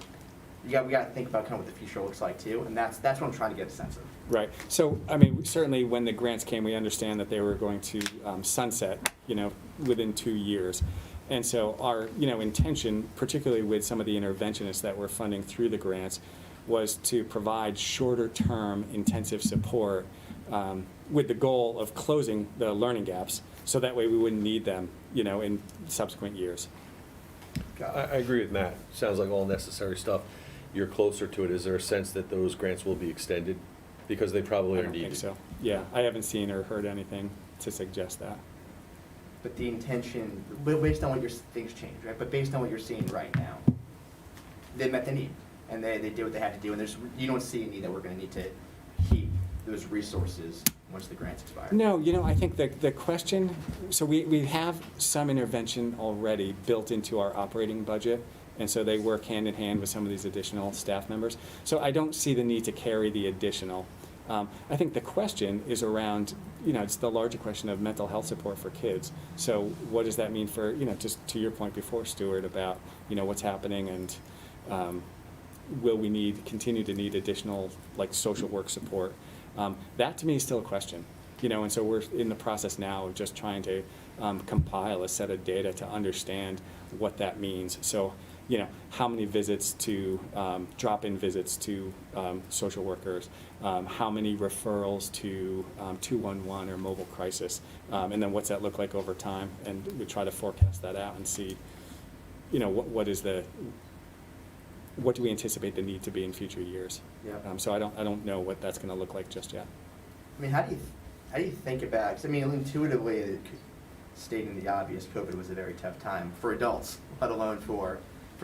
We got to think about kind of what the future looks like too, and that's what I'm trying to get a sense of. Right. So, I mean, certainly when the grants came, we understand that they were going to sunset, within 2 years. And so our, intention, particularly with some of the interventionists that we're funding through the grants, was to provide shorter-term intensive support with the goal of closing the learning gaps, so that way we wouldn't need them, in subsequent years. I agree with Matt. Sounds like all necessary stuff. You're closer to it. Is there a sense that those grants will be extended? Because they probably are needed. I don't think so. Yeah, I haven't seen or heard anything to suggest that. But the intention, based on what things change, right? But based on what you're seeing right now, they met the need, and they did what they had to do, and you don't see a need that we're going to need to keep those resources once the grants expire. No, I think the question, so we have some intervention already built into our operating budget, and so they work hand in hand with some of these additional staff members. So I don't see the need to carry the additional. I think the question is around, it's the larger question of mental health support for kids. So what does that mean for, just to your point before, Stuart, about, what's happening, and will we continue to need additional, social work support? That to me is still a question, and so we're in the process now of just trying to compile a set of data to understand what that means. So, how many visits to, drop-in visits to social workers, how many referrals to 211 or mobile crisis, and then what's that look like over time? And we try to forecast that out and see, what is the what do we anticipate the need to be in future years? Yeah. So I don't know what that's going to look like just yet. I mean, how do you think about, because I mean, intuitively, stating the obvious, COVID was a very tough time for adults, let alone for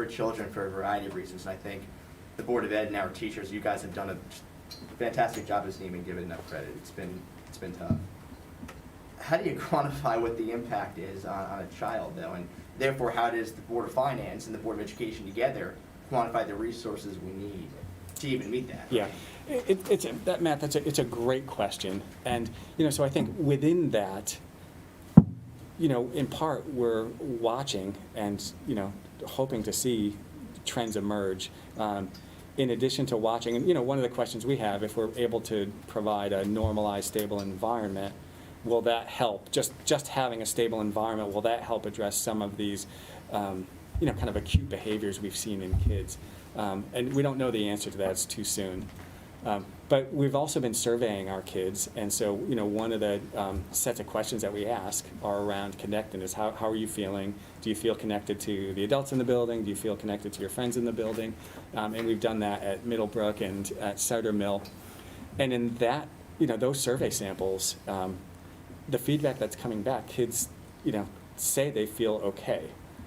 children for a variety of reasons. And I think the Board of Ed and our teachers, you guys have done a fantastic job, isn't even given enough credit. It's been tough. How do you quantify what the impact is on a child, though? And therefore, how does the Board of Finance and the Board of Education together quantify the resources we need to even meet that? Yeah, Matt, it's a great question. And, so I think within that, in part, we're watching and, hoping to see trends emerge. In addition to watching, and, one of the questions we have, if we're able to provide a normalized, stable environment, will that help? Just having a stable environment, will that help address some of these, kind of acute behaviors we've seen in kids? And we don't know the answer to that, it's too soon. But we've also been surveying our kids, and so, one of the sets of questions that we ask are around connectedness. How are you feeling? Do you feel connected to the adults in the building? Do you feel connected to your friends in the building? And we've done that at Middlebrook and at Cider Mill. And in that, those survey samples, the feedback that's coming back, kids, say they feel okay.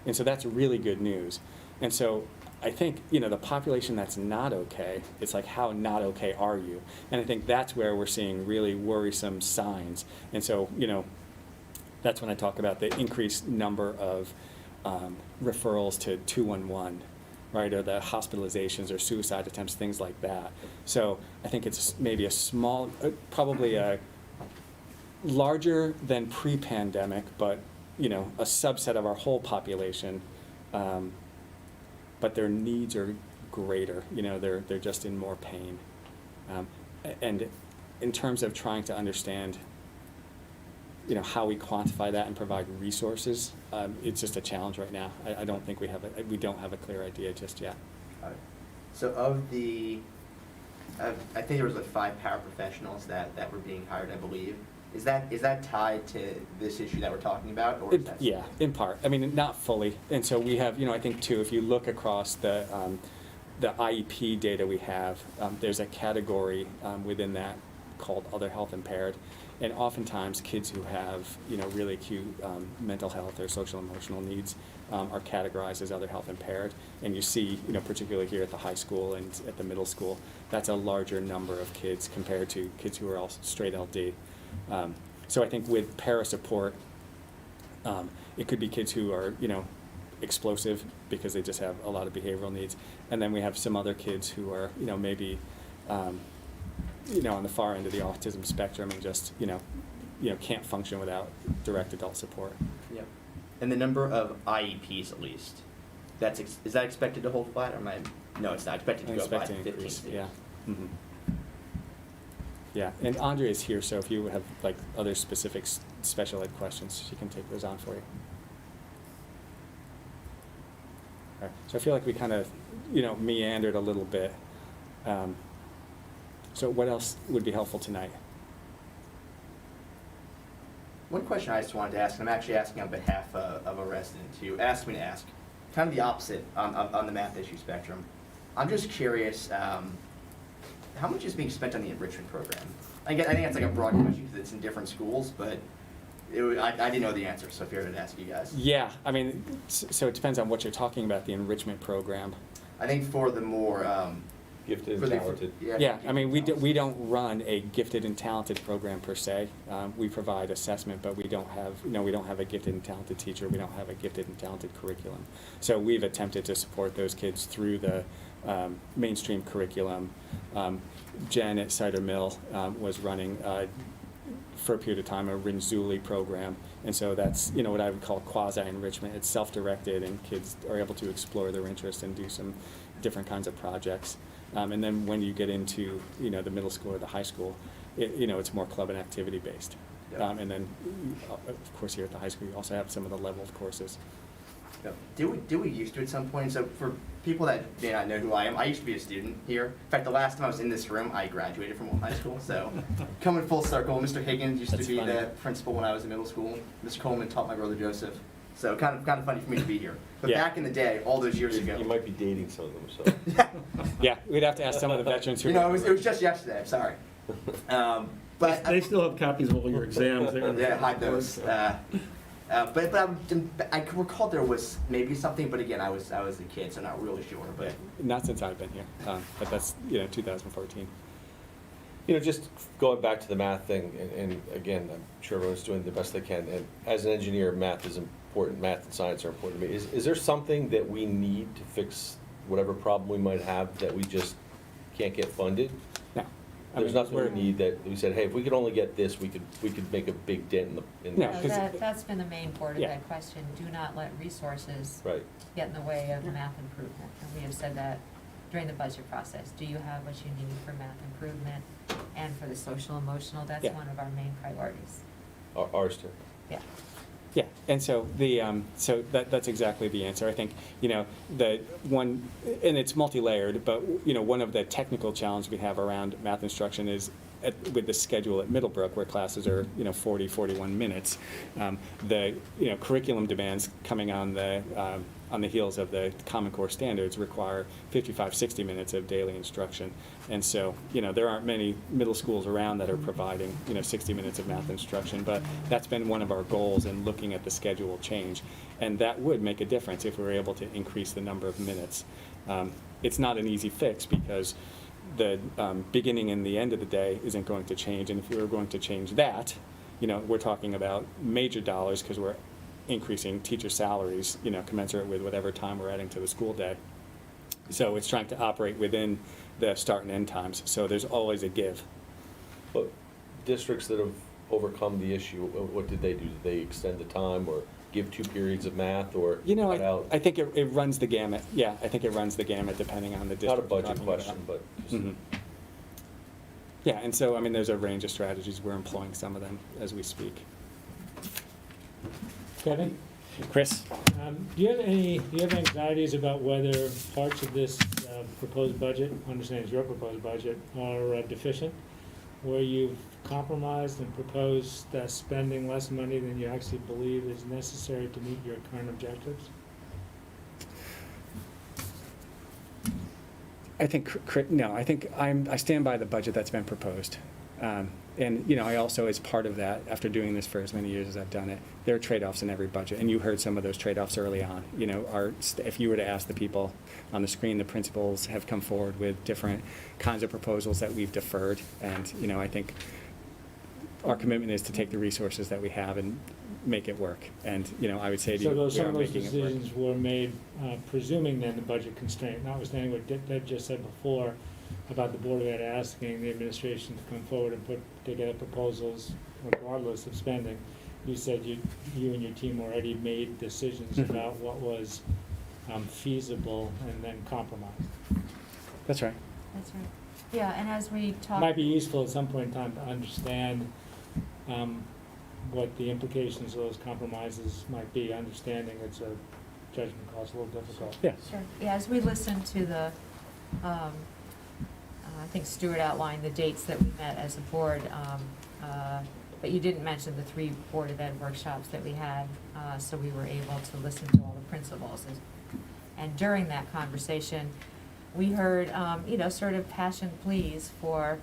And so that's really good news. And so I think, the population that's not okay, it's like, how not okay are you? And I think that's where we're seeing really worrisome signs. And so, that's when I talk about the increased number of referrals to 211, right, or the hospitalizations or suicide attempts, things like that. So I think it's maybe a small, probably a larger than pre-pandemic, but, a subset of our whole population. But their needs are greater. They're just in more pain. And in terms of trying to understand, how we quantify that and provide resources, it's just a challenge right now. I don't think we don't have a clear idea just yet. So I think there was like 5 paraprofessionals that were being hired, I believe. Is that tied to this issue that we're talking about, or is that? Yeah, in part. I mean, not fully. And so we have, I think too, if you look across the IEP data we have, there's a category within that called other health impaired, and oftentimes kids who have, really acute mental health or social emotional needs are categorized as other health impaired. And you see, particularly here at the high school and at the middle school, that's a larger number of kids compared to kids who are all straight LD. So I think with para support, it could be kids who are, explosive because they just have a lot of behavioral needs. And then we have some other kids who are, maybe, on the far end of the autism spectrum and just, can't function without direct adult support. Yep. And the number of IEPs, at least, is that expected to hold flat, or no, it's not expected to go by 15 increase, students. yeah. Mm-hmm. Yeah, and Andrea is here, so if you have like other specific special ed questions, she can take those on for you. All right, so I feel like we kind of, meandered a little bit. So what else would be helpful tonight? One question I just wanted to ask, and I'm actually asking on behalf of a resident who asked me to ask, kind of the opposite on the math issue spectrum. I'm just curious, how much is being spent on the enrichment program? I think that's like a broad question because it's in different schools, but I didn't know the answer, so I figured I'd ask you guys. Yeah, I mean, so it depends on what you're talking about, the enrichment program. I think for the more Gifted and talented. Yeah, I mean, we don't run a gifted and talented program per se. We provide assessment, but we don't have a gifted and talented teacher. We don't have a gifted and talented curriculum. So we've attempted to support those kids through the mainstream curriculum. Jen at Cider Mill was running for a period of time a Rinzuli program, and so that's what I would call quasi-enrichment. It's self-directed, and kids are able to explore their interest and do some different kinds of projects. And then when you get into the middle school or the high school, it's more club and activity based. Yep. And then of course here at the high school you also have some of the leveled courses. Yep. Do we used to at some point? So for people that may not know who I am, I used to be a student here. In fact, the last time I was in this room, I graduated from high school. So coming full circle, Mr. Higgins used to be the principal when I was in middle school. Mr. Coleman taught my brother Joseph. So kind of funny for me to be here. But Yeah. back in the day, all those years ago. You might be dating some of them, so. Yeah, we'd have to ask some of the veterans who. You know, it was just yesterday. I'm sorry. But They still have copies of all your exams there. yeah, hide those. But I recall there was maybe something, but again, I was a kid, so not really sure. But Not since I've been here, but that's, 2014. Just going back to the math thing, and again, I'm sure everyone's doing the best they can, and as an engineer, math is important, math and science are important to me. Is there something that we need to fix whatever problem we might have that we just can't get funded? No. There's nothing we need that we said, hey, if we could only get this, we could make a big dent in the. No. No, that's been the main part of Yeah. that question. Do not let resources Right. get in the way of math improvement. And we have said that during the budget process. Do you have what you need for math improvement and for the social emotional? That's Yeah. one of our main priorities. Ours too. Yeah. Yeah, and so that's exactly the answer. I think, the one, and it's multi-layered, but, one of the technical challenges we have around math instruction is with the schedule at Middlebrook, where classes are, 40, 41 minutes, the, curriculum demands coming on the heels of the Common Core standards require 55, 60 minutes of daily instruction. And so, there aren't many middle schools around that are providing, 60 minutes of math instruction, but that's been one of our goals in looking at the schedule change. And that would make a difference if we were able to increase the number of minutes. It's not an easy fix because the beginning and the end of the day isn't going to change. And if we were going to change that, we're talking about major dollars because we're increasing teacher salaries, commensurate with whatever time we're adding to the school day. So it's trying to operate within the start and end times. So there's always a give. But districts that have overcome the issue, what did they do? Did they extend the time or give 2 periods of math or cut out? I think it runs the gamut. Yeah, I think it runs the gamut depending on the district. Not a budget question, but just Yeah, and so, there's a range of strategies. We're employing some of them as we speak. Kevin, Chris? do you have anxieties about whether parts of this proposed budget, understand it's your proposed budget, are deficient? Where you've compromised and proposed spending less money than you actually believe is necessary to meet your current objectives? I think, no, I think I stand by the budget that's been proposed. And, I also, as part of that, after doing this for as many years as I've done it, there are trade-offs in every budget, and you heard some of those trade-offs early on. If you were to ask the people on the screen, the principals have come forward with different kinds of proposals that we've deferred, and, I think our commitment is to take the resources that we have and make it work. And, I would say to you, Some we of are those making it work. decisions were made presuming then the budget constraint, notwithstanding what Deb just said before about the Board of Ed asking the administration to come forward and put together proposals regardless of spending. You said you and your team already made decisions about what was feasible and then compromised. That's right. That's right. Yeah, and as we It talk. might be useful at some point in time to understand what the implications of those compromises might be. Understanding it's a judgment call, it's a little difficult. Yeah. Sure. Yeah, as we listen to the, I think Stuart outlined the dates that we met as a board, but you didn't mention the 3 Board of Ed workshops that we had, so we were able to listen to all the principals. And during that conversation, we heard, sort of passion pleas for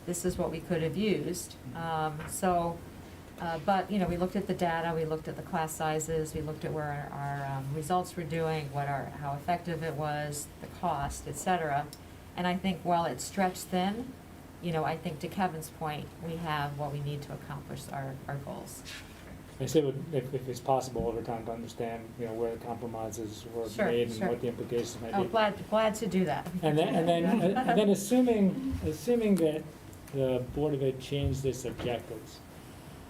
this is what we could have used. But, we looked at the data, we looked at the class sizes, we looked at where our results were doing, how effective it was, the cost, et cetera. And I think while it's stretched thin, I think to Kevin's point, we have what we need to accomplish our goals. I say if it's possible over time to understand, where the compromises were Sure, made and sure. what the implications might Oh, be. glad to do that. And then assuming that the Board of Ed changed its objectives,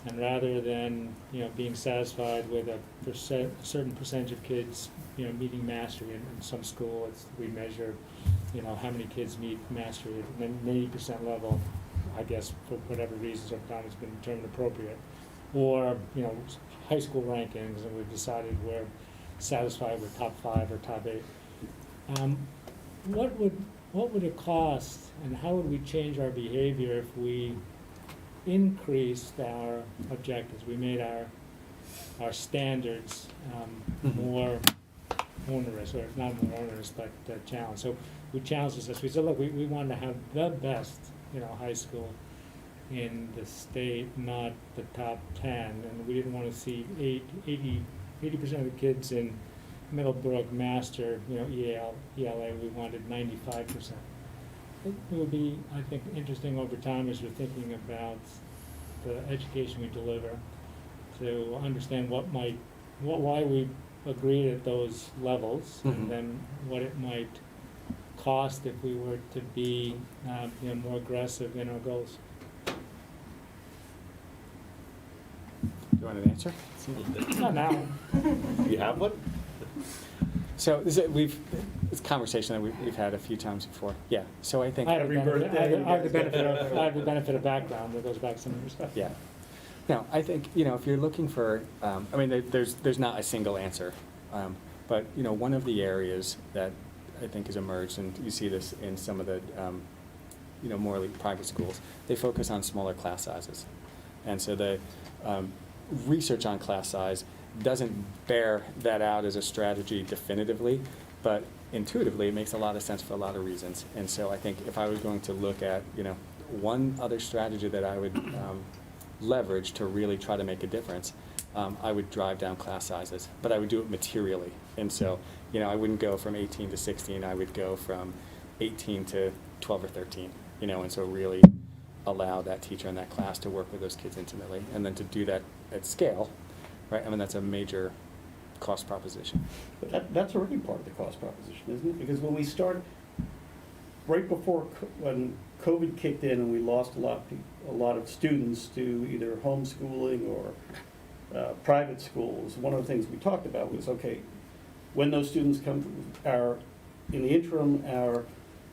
and rather than, being satisfied with a certain percentage of kids, meeting mastery in some school, we measure, how many kids meet mastery at an 80% level, I guess, for whatever reasons over time it's been determined appropriate. Or, high school rankings, and we've decided we're satisfied with top 5 or top 8. What would it cost, and how would we change our behavior if we increased our objectives? We made our our standards more onerous, or not more onerous, but challenged. So we challenged ourselves. We said, look, we wanted to have the best, high school in the state, not the top 10, and we didn't want to see 80% of the kids in Middlebrook master, ELA. We wanted 95%. It would be, I think, interesting over time as we're thinking about the education we deliver to understand why we agreed at those levels, and then what it might cost if we were to be more aggressive in our goals. Do you want an answer? Not now. You have one? So this is a conversation that we've had a few times before. Yeah. So I think I have the benefit of background that goes back some years. Yeah. No, I think, if you're looking for, there's not a single answer. But, one of the areas that I think has emerged, and you see this in some of the, more elite private schools, they focus on smaller class sizes. And so the research on class size doesn't bear that out as a strategy definitively, but intuitively it makes a lot of sense for a lot of reasons. And so I think if I was going to look at, one other strategy that I would leverage to really try to make a difference, I would drive down class sizes, but I would do it materially. And so, I wouldn't go from 18 to 16, I would go from 18 to 12 or 13, and so really allow that teacher in that class to work with those kids intimately, and then to do that at scale, right? That's a major cost proposition. But that's already part of the cost proposition, isn't it? Because when we started, right before, when COVID kicked in and we lost a lot of students to either homeschooling or private schools, one of the things we talked about was, okay, when those students come, in the interim, our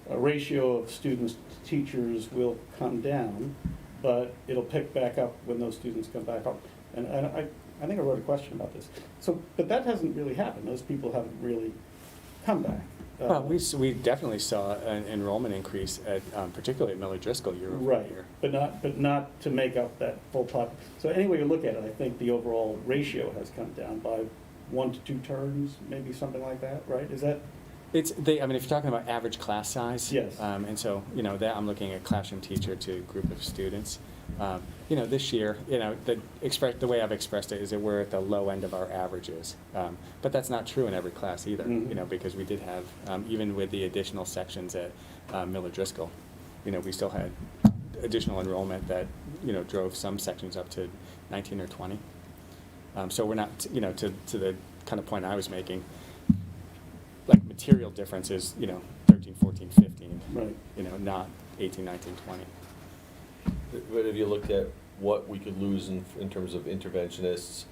ratio of students to teachers will come down, but it'll pick back up when those students come back up. And I think I wrote a question about this. So, but that hasn't really happened. Those people haven't really come back. Well, we definitely saw an enrollment increase at, particularly at Miller Driscoll year over Right, year. but not to make up that full pop. So any way you look at it, I think the overall ratio has come down by 1 to 2 terms, maybe something like that, right? Is that? If you're talking about average class size. Yes. And so, that I'm looking at classroom teacher to group of students. This year, the way I've expressed it is that we're at the low end of our averages. But that's not true in every class either, because we did have, even with the additional sections at Miller Driscoll, we still had additional enrollment that, drove some sections up to 19 or 20. So we're not, to the kind of point I was making, like material difference is, 13, 14, 15, right. Not 18, 19, 20. But have you looked at what we could lose in terms of interventionists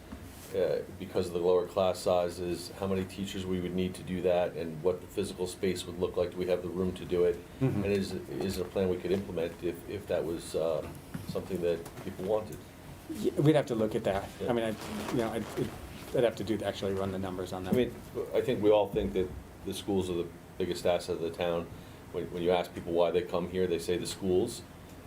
because of the lower class sizes, how many teachers we would need to do that, and what the physical space would look like? Do we have the room to do it? And is it a plan we could implement if that was something that people wanted? Yeah, we'd have to look at that. Yeah. I'd have to actually run the numbers on that. I think we all think that the schools are the biggest asset of the town. When you ask people why they come here, they say the schools,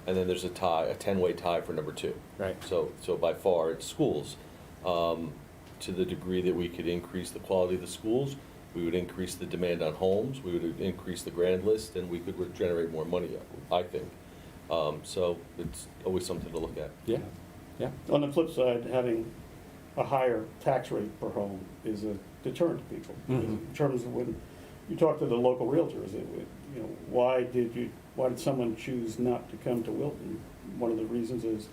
and then there's a 10-way tie for number 2. Right. So by far, it's schools. To the degree that we could increase the quality of the schools, we would increase the demand on homes, we would increase the grand list, and we could generate more money, I think. So it's always something to look at. Yeah. Yeah. On the flip side, having a higher tax rate per home is a deterrent to people. In terms of when you talk to the local realtors, why did someone choose not to come to Wilton? One of the reasons is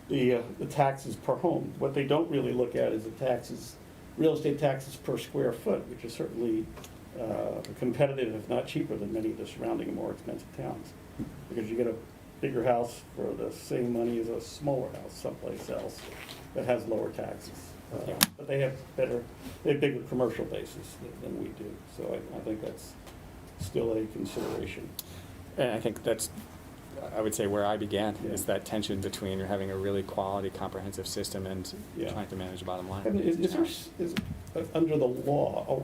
the taxes per home. What they don't really look at is the real estate taxes per square foot, which is certainly competitive, if not cheaper, than many of the surrounding and more expensive towns. Because you get a bigger house for the same money as a smaller house someplace else that has lower taxes. But they have bigger commercial bases than we do. So I think that's still a consideration. And I think that's, I would say, where I began, is that tension between having a really quality, comprehensive system and trying to manage the bottom line. Is under the law,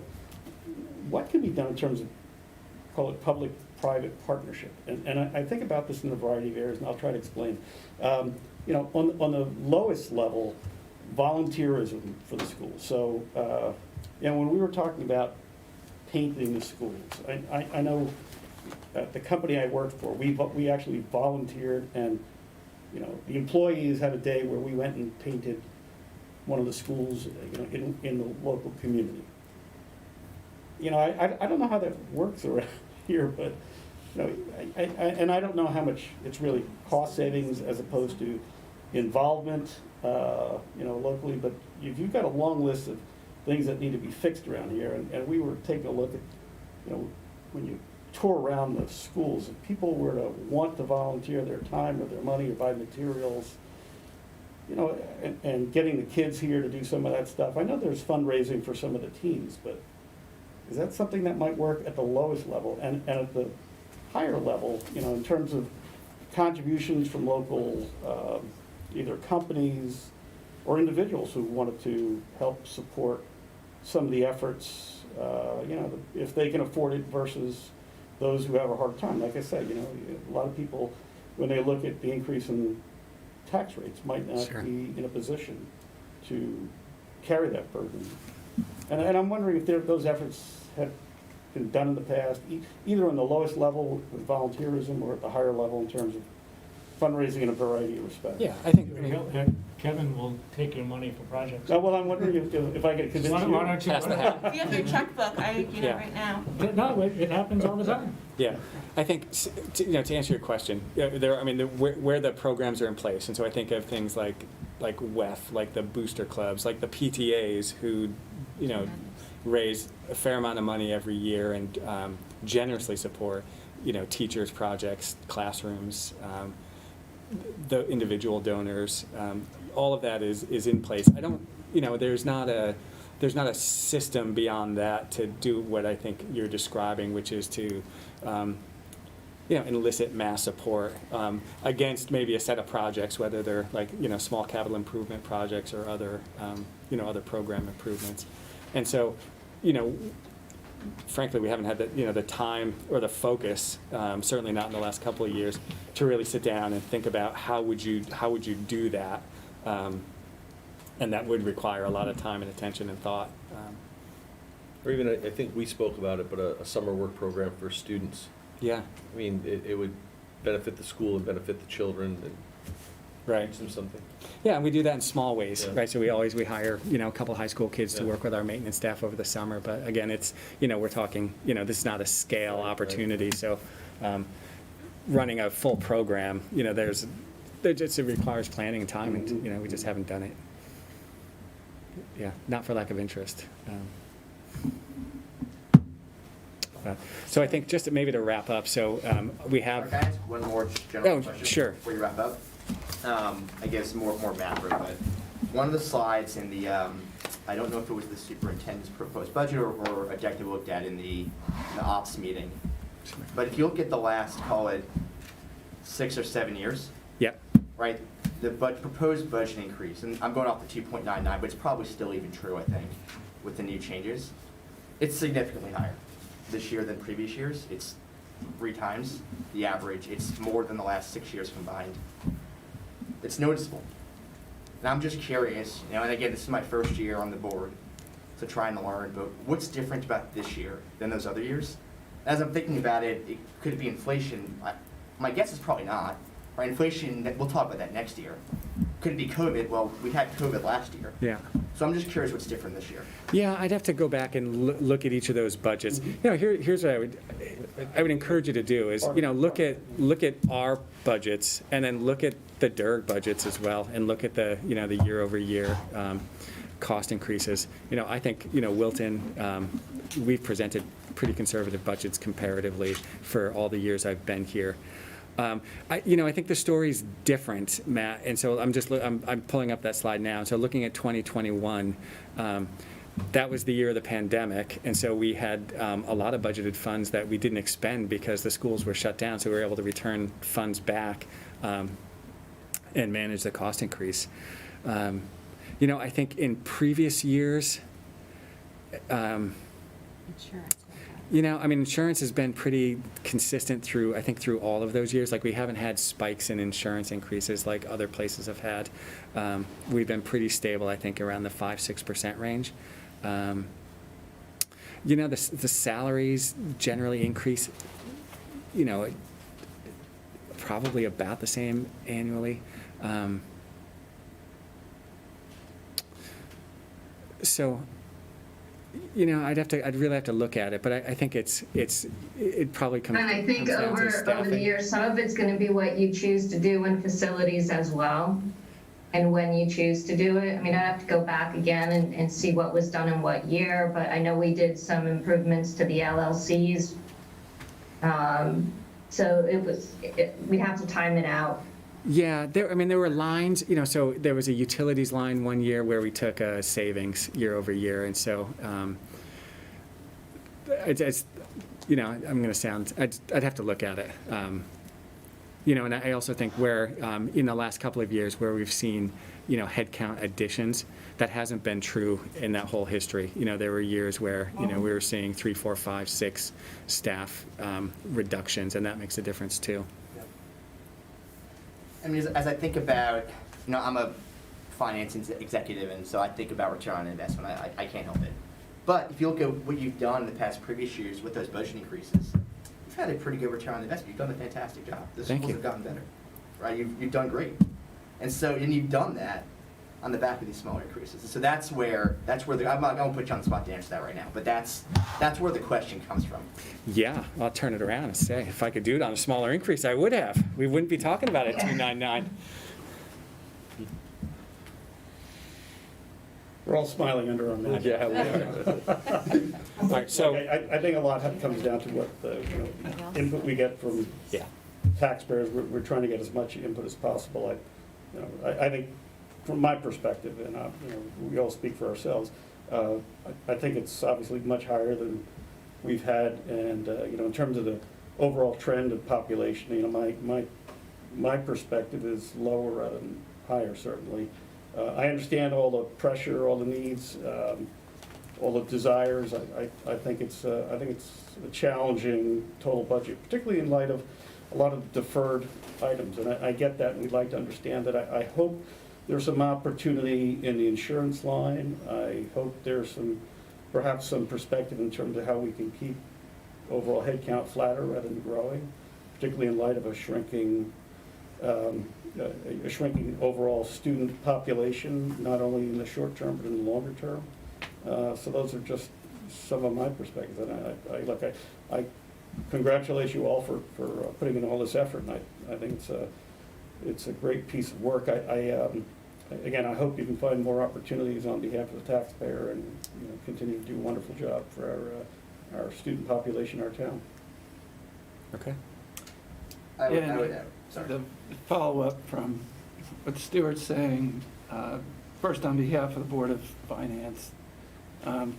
what can be done in terms of, call it public-private partnership? And I think about this in a variety of areas, and I'll try to explain. On the lowest level, volunteerism for the schools. So, when we were talking about painting the schools, I know at the company I worked for, we actually volunteered, and, the employees had a day where we went and painted one of the schools, in the local community. I don't know how that works around here, but, I don't know how much it's really cost savings as opposed to involvement, locally, but if you've got a long list of things that need to be fixed around here, and we were taking a look at, when you tour around the schools, if people were to want to volunteer their time or their money or buy materials, and getting the kids here to do some of that stuff. I know there's fundraising for some of the teams, but is that something that might work at the lowest level? And at the higher level, in terms of contributions from local, either companies or individuals who wanted to help support some of the efforts, if they can afford it versus those who have a hard time. Like I said, a lot of people, when they look at the increase in tax rates, might not Sure. be in a position to carry that burden. And I'm wondering if those efforts have been done in the past, either on the lowest level with volunteerism or at the higher level in terms of fundraising in a variety of respects. Yeah, I think, Kevin will take your money for projects. Well, I'm wondering if I could convince Why you. don't you? Pass the hat. If you have your checkbook, Yeah. right now. No, it happens all the time. Yeah, I think, to answer your question, where the programs are in place, and so I think of things like WEF, like the booster clubs, like the PTAs who, raise a fair amount of money every year and generously support, teachers' projects, classrooms, the individual donors, all of that is in place. I don't, there's not a system beyond that to do what I think you're describing, which is to, elicit mass support against maybe a set of projects, whether they're small capital improvement projects or other, other program improvements. And so, frankly, we haven't had the time or the focus, certainly not in the last couple of years, to really sit down and think about how would you do that, and that would require a lot of time and attention and thought. Or even, I think we spoke about it, but a summer work program for students. Yeah. I mean, it would benefit the school and benefit the children and Right. teach them something. Yeah, and we do that in small ways, Yeah. right? So we hire, a couple high school kids to Yeah. work with our maintenance staff over the summer. But again, it's, we're talking, this is not a scale Right, opportunity. So running a full program, it requires planning and time, and, we just haven't done it. Yeah, not for lack of interest. So I think just maybe to wrap up, so we have. Can I ask one more just general Oh, question? sure. Before you wrap up? I guess more macro, but one of the slides in the, I don't know if it was the superintendent's proposed budget or a deck that we looked at in the ops meeting. But if you look at the last, call it 6 or 7 years, Yeah. right? The proposed budget increase, and I'm going off the 2.99, but it's probably still even true, I think, with the new changes. It's significantly higher this year than previous years. It's 3 times the average. It's more than the last 6 years combined. It's noticeable. And I'm just curious, and again, this is my first year on the board, so trying to learn, but what's different about this year than those other years? As I'm thinking about it, could it be inflation? My guess is probably not. Right, inflation, we'll talk about that next year. Could it be COVID? Well, we had COVID last year. Yeah. So I'm just curious what's different this year. Yeah, I'd have to go back and look at each of those budgets. Here's what I would encourage you to do is, look at our budgets and then look at the DIRG budgets as well, and look at the year-over-year cost increases. I think Wilton, we've presented pretty conservative budgets comparatively for all the years I've been here. I think the story's different, Matt, and so I'm pulling up that slide now. So looking at 2021, that was the year of the pandemic, and so we had a lot of budgeted funds that we didn't expend because the schools were shut down, so we were able to return funds back and manage the cost increase. I think in previous years, Insurance. You know, I mean, insurance has been pretty consistent through, I think, through all of those years. Like, we haven't had spikes in insurance increases like other places have had. We've been pretty stable, I think, around the 5-6% range. You know, the salaries generally increase, you know, probably about the same annually. So, you know, I'd really have to look at it, but I think it probably comes. And I think comes down to over the staffing. years, some of it's going to be what you choose to do in facilities as well, and when you choose to do it. I mean, I'd have to go back again and see what was done in what year, but I know we did some improvements to the LLCs. So we'd have to time it out. Yeah, there were lines, you know, so there was a utilities line one year where we took a savings year over year, and so, it's, you know, I'm gonna sound, I'd have to look at it. You know, and I also think where, in the last couple of years where we've seen, you know, headcount additions, that hasn't been true in that whole history. You know, there were years where, you know, we were seeing 3, 4, 5, 6 staff reductions, and that makes a difference too. I mean, as I think about, you know, I'm a finance executive, and so I think about return on investment. I can't help it. But if you look at what you've done in the past previous years with those budget increases, you've had a pretty good return on investment. You've done a fantastic job. The schools have gotten better, right? You've done great. And you've done that on the back of these smaller increases. And so that's where I'm not going to put you on the spot to answer that right now, but that's where the question comes from. Yeah, I'll turn it around and say, if I could do it on a smaller increase, I would have. We wouldn't be talking about it at 299. We're all smiling under our masks. Yeah, we are. All right, so I think a lot comes down to what the, you know, input we get from taxpayers. We're trying to get as much input as possible. I think, from my perspective, and you know, we all speak for ourselves, I think it's obviously much higher than we've had, and you know, in terms of the overall trend of population, you know, my perspective is lower rather than higher, certainly. I understand all the pressure, all the needs, all the desires. I think it's a challenging total budget, particularly in light of a lot of deferred items, and I get that, and we'd like to understand that. I hope there's some opportunity in the insurance line. I hope there's perhaps some perspective in terms of how we can keep overall headcount flatter rather than growing, particularly in light of a shrinking overall student population, not only in the short term but in the longer term. So those are just some of my perspectives, and I congratulate you all for putting in all this effort, and I think it's a great piece of work. Again, I hope you can find more opportunities on behalf of the taxpayer, and you know, continue to do a wonderful job for our student population, our town. Okay. The follow-up from what Stuart's saying, first on behalf of the Board of Finance,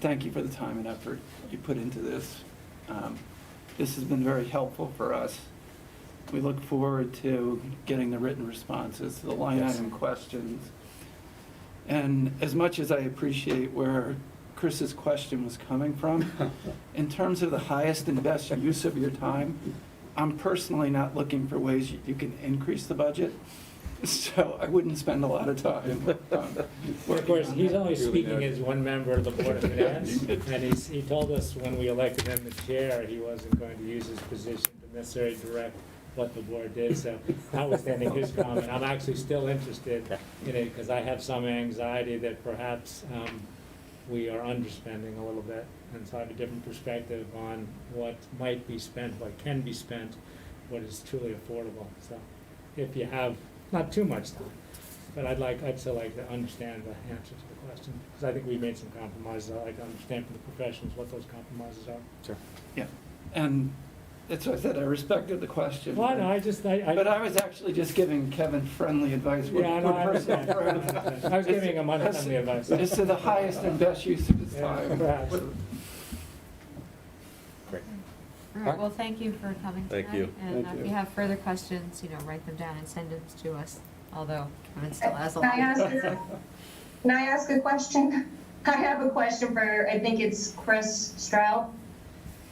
thank you for the time and effort you put into this. This has been very helpful for us. We look forward to getting the written responses to the line item questions. And as much as I appreciate where Chris's question was coming from, in terms of the highest and best use of your time, I'm personally not looking for ways you can increase the budget. So I wouldn't spend a lot of time. Of course, he's only speaking as one member of the Board of Finance, and he told us when we elected him the chair, he wasn't going to use his position to necessarily direct what the board did, so notwithstanding his comment, I'm actually still interested in it, because I have some anxiety that perhaps we are underspending a little bit, and so I have a different perspective on what might be spent, what can be spent, what is truly affordable. So if you have not too much time, but I'd still like to understand the answer to the question, because I think we made some compromises. I'd like to understand from the professionals what those compromises are. Sure. Yeah, and that's what I said, I respected the question. Well, no, but I was actually just giving Kevin friendly advice. Yeah, no, I understand. I was giving him unfriendly advice. It's to the highest and best use of his time. Perhaps. Great. All right, well, thank you for coming tonight. Thank you. And Thank if you. you have further questions, you know, write them down and send them to us, although Kevin still has a Can lot. Can I ask a question? I have a question for, I think it's Chris Stroud.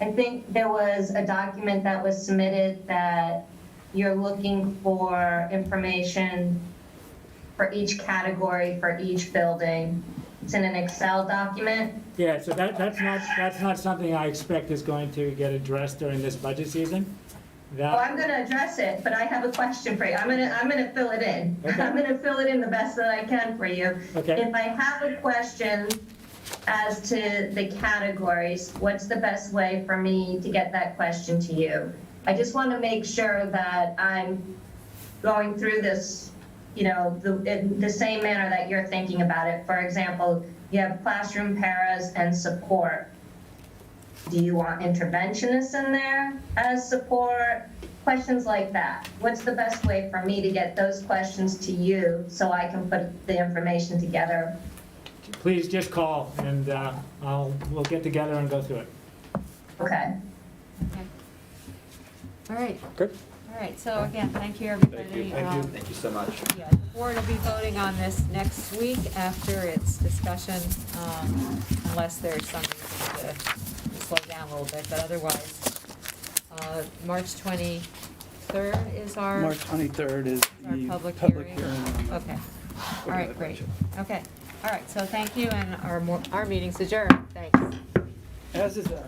I think there was a document that was submitted that you're looking for information for each category, for each building. It's in an Excel document. Yeah, so that's not something I expect is going to get addressed during this budget season. Well, I'm gonna address it, but I have a question for you. I'm gonna fill it in. Okay. I'm gonna fill it in the best that I can for you. Okay. If I have a question as to the categories, what's the best way for me to get that question to you? I just want to make sure that I'm going through this, you know, in the same manner that you're thinking about it. For example, you have classroom paras and support. Do you want interventionists in there as support? Questions like that. What's the best way for me to get those questions to you so I can put the information together? Please just call and we'll get together and go through it. Okay. Okay. All right. Good. All right, so again, thank you, everybody. Thank you so much. Yeah, the board will be voting on this next week after its discussion, unless there's some reason to slow down a little bit, but otherwise, March 23rd is our. March 23rd is our the public public hearing. hearing. Okay, all right, great. Okay, all right, so thank you, and our meeting's adjourned. Thanks. As is ours.